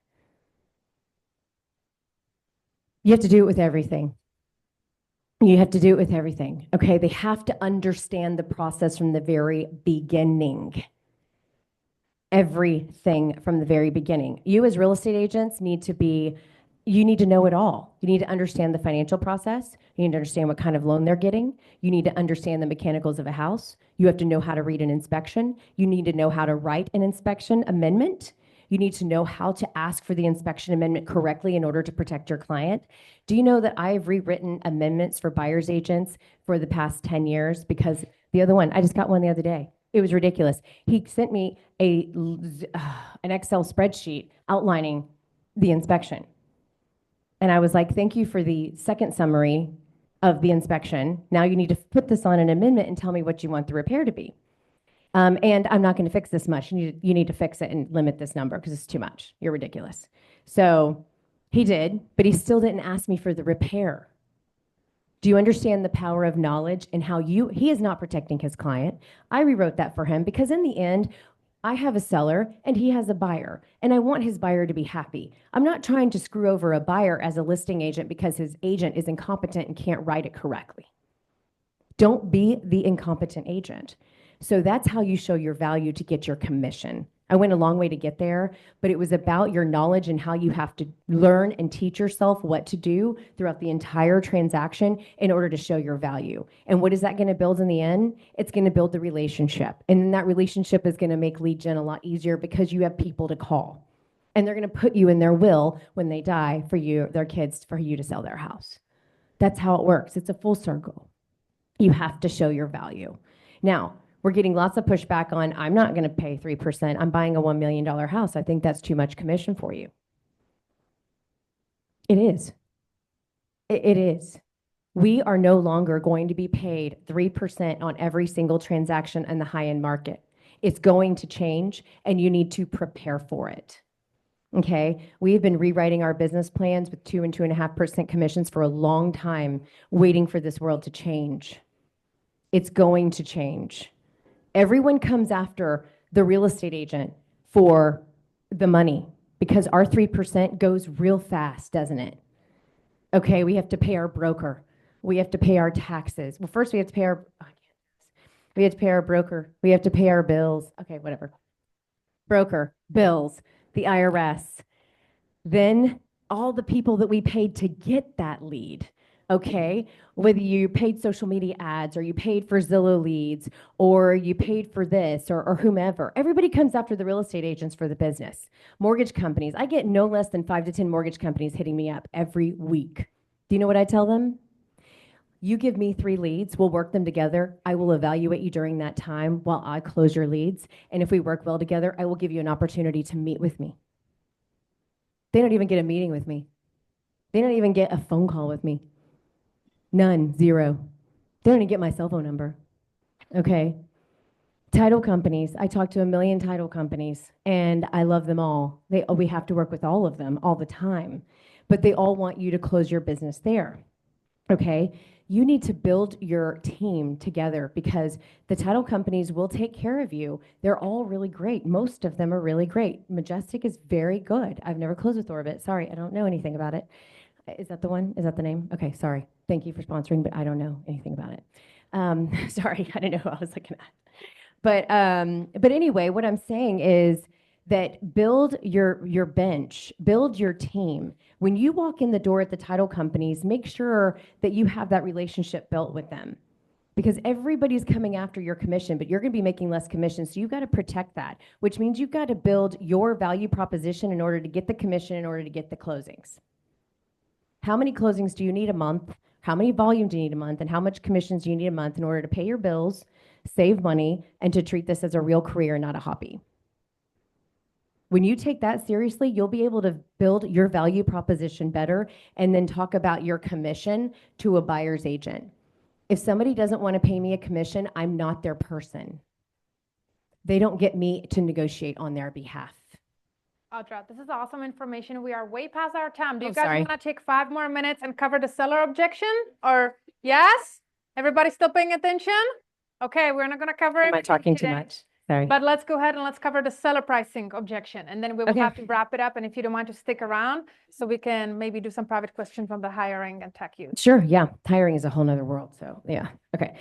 You have to do it with everything. You have to do it with everything. Okay, they have to understand the process from the very beginning. Everything from the very beginning. You as real estate agents need to know it all. You need to understand the financial process. You need to understand what kind of loan they're getting. You need to understand the mechanicals of a house. You have to know how to read an inspection. You need to know how to write an inspection amendment. You need to know how to ask for the inspection amendment correctly in order to protect your client. Do you know that I've rewritten amendments for buyer's agents for the past 10 years? Because the other one, I just got one the other day. It was ridiculous. He sent me an Excel spreadsheet outlining the inspection. And I was like, thank you for the second summary of the inspection. Now you need to put this on an amendment and tell me what you want the repair to be. And I'm not going to fix this much. You need to fix it and limit this number because it's too much. You're ridiculous. So he did, but he still didn't ask me for the repair. Do you understand the power of knowledge and how he is not protecting his client? I rewrote that for him because in the end, I have a seller and he has a buyer, and I want his buyer to be happy. I'm not trying to screw over a buyer as a listing agent because his agent is incompetent and can't write it correctly. Don't be the incompetent agent. So that's how you show your value to get your commission. I went a long way to get there, but it was about your knowledge and how you have to learn and teach yourself what to do throughout the entire transaction in order to show your value. And what is that going to build in the end? It's going to build the relationship. And then that relationship is going to make lead gen a lot easier because you have people to call. And they're going to put you in their will when they die for you, their kids, for you to sell their house. That's how it works. It's a full circle. You have to show your value. Now, we're getting lots of pushback on, I'm not going to pay 3%. I'm buying a $1 million house. I think that's too much commission for you. It is. It is. We are no longer going to be paid 3% on every single transaction in the high-end market. It's going to change, and you need to prepare for it. Okay, we've been rewriting our business plans with 2 and 2.5% commissions for a long time, waiting for this world to change. It's going to change. Everyone comes after the real estate agent for the money because our 3% goes real fast, doesn't it? Okay, we have to pay our broker. We have to pay our taxes. Well, first we have to pay our, we have to pay our broker. We have to pay our bills. Okay, whatever. Broker, bills, the IRS. Then all the people that we paid to get that lead. Okay, whether you paid social media ads or you paid for Zillow leads or you paid for this or whomever, everybody comes after the real estate agents for the business. Mortgage companies, I get no less than 5 to 10 mortgage companies hitting me up every week. Do you know what I tell them? You give me 3 leads, we'll work them together. I will evaluate you during that time while I close your leads. And if we work well together, I will give you an opportunity to meet with me. They don't even get a meeting with me. They don't even get a phone call with me. None, 0. They don't even get my cell phone number. Okay. Title companies, I talk to 1 million title companies and I love them all. We have to work with all of them all the time, but they all want you to close your business there. Okay. You need to build your team together because the title companies will take care of you. They're all really great. Most of them are really great. Majestic is very good. I've never closed with Orbit. Sorry, I don't know anything about it. Is that the one? Is that the name? Okay, sorry. Thank you for sponsoring, but I don't know anything about it. Sorry, I didn't know who I was looking at. But anyway, what I'm saying is that build your bench, build your team. When you walk in the door at the title companies, make sure that you have that relationship built with them. Because everybody's coming after your commission, but you're going to be making less commission. So you've got to protect that, which means you've got to build your value proposition in order to get the commission, in order to get the closings. How many closings do you need a month? How many volume do you need a month? And how much commissions do you need a month in order to pay your bills, save money, and to treat this as a real career, not a hobby? When you take that seriously, you'll be able to build your value proposition better and then talk about your commission to a buyer's agent. If somebody doesn't want to pay me a commission, I'm not their person. They don't get me to negotiate on their behalf. Audra, this is awesome information. We are way past our time. Do you Oh, guys sorry. want to take 5 more minutes and cover the seller objection? Or yes? Everybody still paying attention? Okay, we're not going to cover Am I everything talking too today, much? Sorry. but let's go ahead and let's cover the seller pricing objection. And then we will Okay. have to wrap it up. And if you don't mind to stick around, so we can maybe do some private questions on the hiring and tech use. Sure, yeah. Hiring is a whole nother world. So yeah. Okay.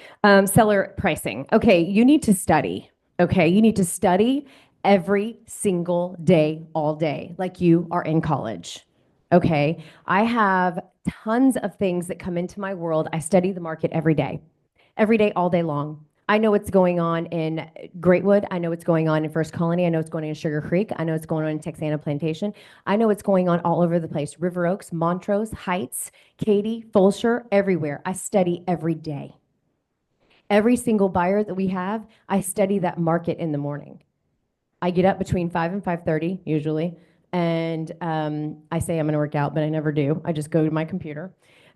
Seller pricing. Okay, you need to study. Okay, you need to study every single day, all day, like you are in college. Okay. I have tons of things that come into my world. I study the market every day, all day long. I know what's going on in Greatwood. I know what's going on in First Colony. I know what's going on in Sugar Creek. I know what's going on in Texana Plantation. I know what's going on all over the place. River Oaks, Montrose, Heights, Katy, Fulshire, everywhere. I study every day. Every single buyer that we have, I study that market in the morning. I get up between 5 and 5:30 usually, And I say I'm going to work out, but I never do. I just go to my computer.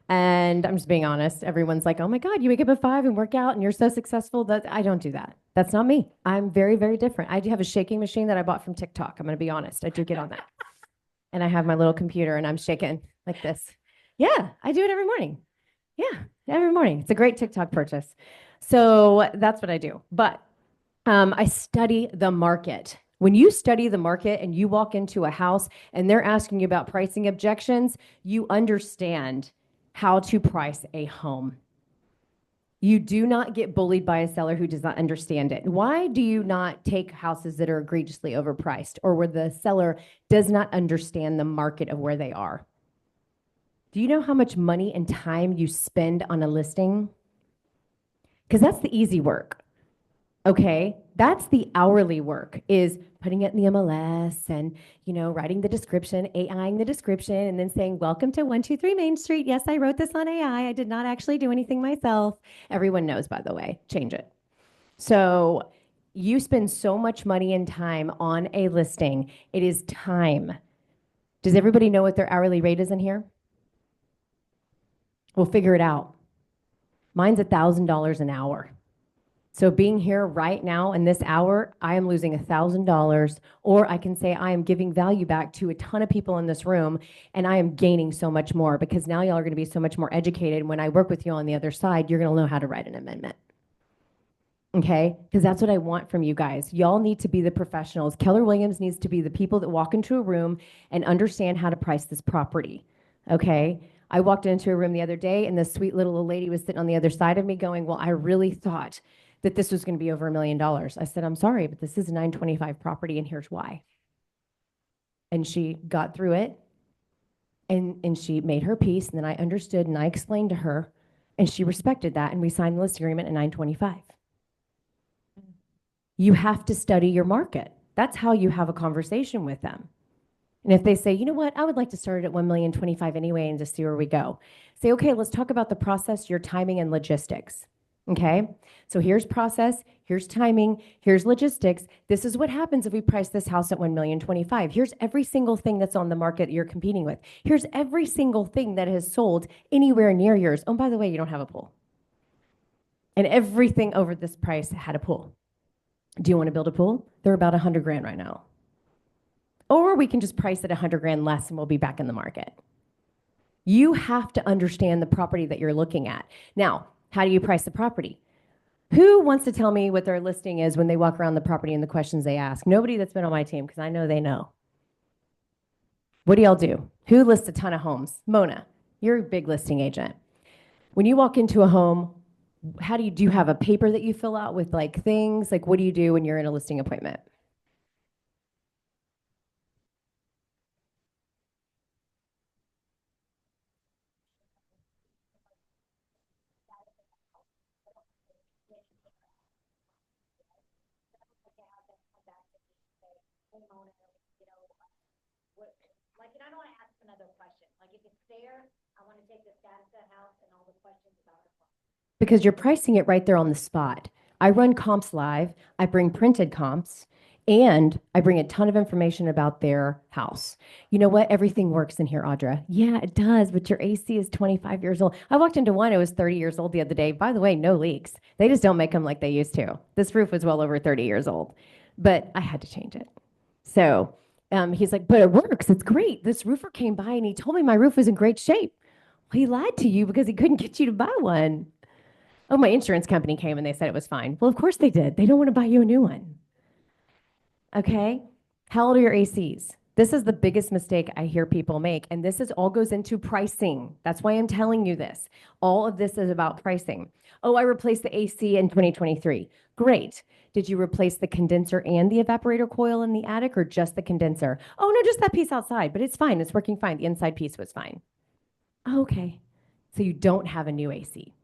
And I'm just being honest. Everyone's like, oh my God, you wake up at 5 and work out and you're so successful. That I don't do that. That's not me. I'm very, very different. I do have a shaking machine that I bought from TikTok. I'm going to be honest. I do get on that. And I have my little computer and I'm shaking like this. Yeah, I do it every morning. Yeah, every morning. It's a great TikTok purchase. So that's what I do. But I study the market. When you study the market and you walk into a house and they're asking you about pricing objections, you understand how to price a home. You do not get bullied by a seller who does not understand it. Why do you not take houses that are egregiously overpriced or where the seller does not understand the market of where they are? Do you know how much money and time you spend on a listing? Because that's the easy work. Okay, that's the hourly work, is putting it in the MLS and, writing the description, AIing the description, and then saying, welcome to 123 Main Street. Yes, I wrote this on AI. I did not actually do anything myself. Everyone knows, by the way, change it. So you spend so much money and time on a listing. It is time. Does everybody know what their hourly rate is in here? We'll figure it out. Mine's $1,000 an hour. So being here right now in this hour, I am losing $1,000, or I can say I am giving value back to a ton of people in this room, and I am gaining so much more because now y'all are going to be so much more educated. When I work with you on the other side, you're going to know how to write an amendment. Okay? Because that's what I want from you guys. Y'all need to be the professionals. Keller Williams needs to be the people that walk into a room and understand how to price this property. Okay? I walked into a room the other day, and this sweet little old lady was sitting on the other side of me going, well, I really thought that this was going to be over $1 million. I said, I'm sorry, but this is a 925 property, and here's why. And she got through it, and she made her peace, and then I understood, and I explained to her, and she respected that, and we signed the list agreement at 925. You have to study your market. That's how you have a conversation with them. And if they say, you know what, I would like to start it at 1,025,000 anyway and just see where we go. Say, okay, let's talk about the process, your timing, and logistics. Okay, so here's process, here's timing, here's logistics. This is what happens if we price this house at 1,025,000. Here's every single thing that's on the market that you're competing with. Here's every single thing that has sold anywhere near yours. Oh, by the way, you don't have a pool. And everything over this price had a pool. Do you want to build a pool? They're about $100,000 right now. Or we can just price it $100,000 less and we'll be back in the market. You have to understand the property that you're looking at. Now, how do you price the property? Who wants to tell me what their listing is when they walk around the property and the questions they ask? Nobody that's been on my team, because I know they know. What do y'all do? Who lists a ton of homes? Mona, you're a big listing agent. When you walk into a home, how do you have a paper that you fill out with like things? Like what do you do when you're in a listing appointment? Like, and I don't want to ask another question. Like, if it's there, I want to take the status of the house and all the questions about it. Because you're pricing it right there on the spot. I run comps live. I bring printed comps, and I bring a ton of information about their house. You know what? Everything works in here, Audra. Yeah, it does, but your AC is 25 years old. I walked into one, it was 30 years old the other day. By the way, no leaks. They just don't make them like they used to. This roof was well over 30 years old, but I had to change it. So he's like, but it works. It's great. This roofer came by and he told me my roof was in great shape. Well, he lied to you because he couldn't get you to buy one. Oh, my insurance company came and they said it was fine. Well, of course they did. They don't want to buy you a new one. Okay. How old are your ACs? This is the biggest mistake I hear people make. And this all goes into pricing. That's why I'm telling you this. All of this is about pricing. Oh, I replaced the AC in 2023. Great. Did you replace the condenser and the evaporator coil in the attic or just the condenser? Oh, no, just that piece outside, but it's fine. It's working fine. The inside piece was fine. Oh, okay. So you don't have a new AC.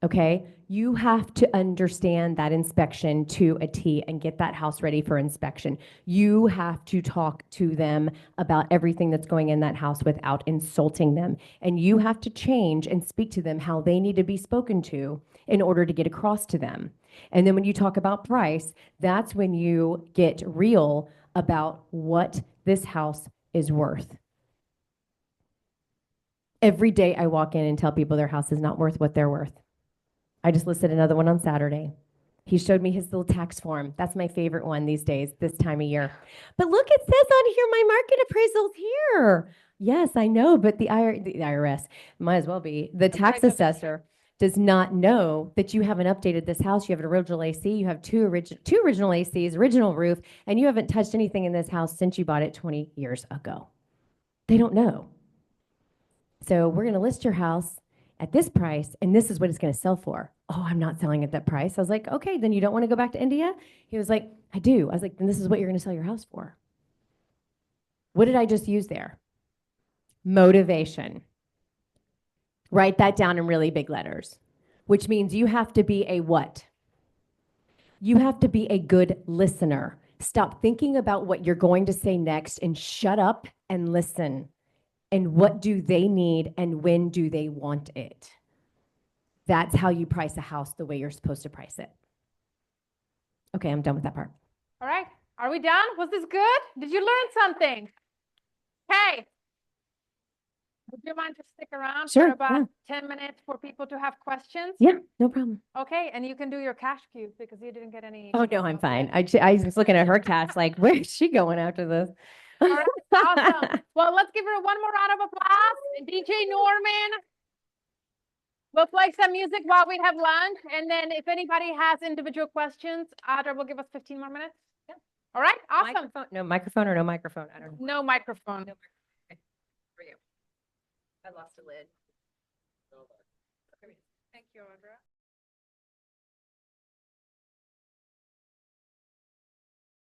Okay, you have to understand that inspection to a T and get that house ready for inspection. You have to talk to them about everything that's going in that house without insulting them. And you have to change and speak to them how they need to be spoken to in order to get across to them. And then when you talk about price, that's when you get real about what this house is worth. Every day I walk in and tell people their house is not worth what they're worth. I just listed another one on Saturday. He showed me his little tax form. That's my favorite one these days, this time of year. But look, it says on here, my market appraisal's here. Yes, I know, but the IRS, might as well be, the tax assessor does not know that you haven't updated this house. You have an original AC, you have two original ACs, original roof, and you haven't touched anything in this house since you bought it 20 years ago. They don't know. So we're going to list your house at this price, and this is what it's going to sell for. Oh, I'm not selling at that price. I was like, okay, then you don't want to go back to India? He was like, I do. I was like, then this is what you're going to sell your house for. What did I just use there? Motivation. Write that down in really big letters, which means you have to be a what? You have to be a good listener. Stop thinking about what you're going to say next and shut up and listen. And what do they need and when do they want it? That's how you price a house the way you're supposed to price it. Okay, I'm done with that part. All right. Are we done? Was this good? Did you learn something? Okay. Would you mind to stick around Sure, for about 10 minutes for people to have questions? Yeah, no problem. Okay, and you can do your cash cube because you didn't get any. Oh, no, I'm fine. I was looking at her cash like, where's she going after this? All right, awesome. Well, let's give her one more round of applause. DJ Norman. We'll play some music while we have lunch. And then if anybody has individual questions, Audra will give us 15 more minutes. Yeah. All right, awesome. Microphone, no microphone or no microphone? I don't know. No microphone. For you. I lost a lid. Thank you, Audra.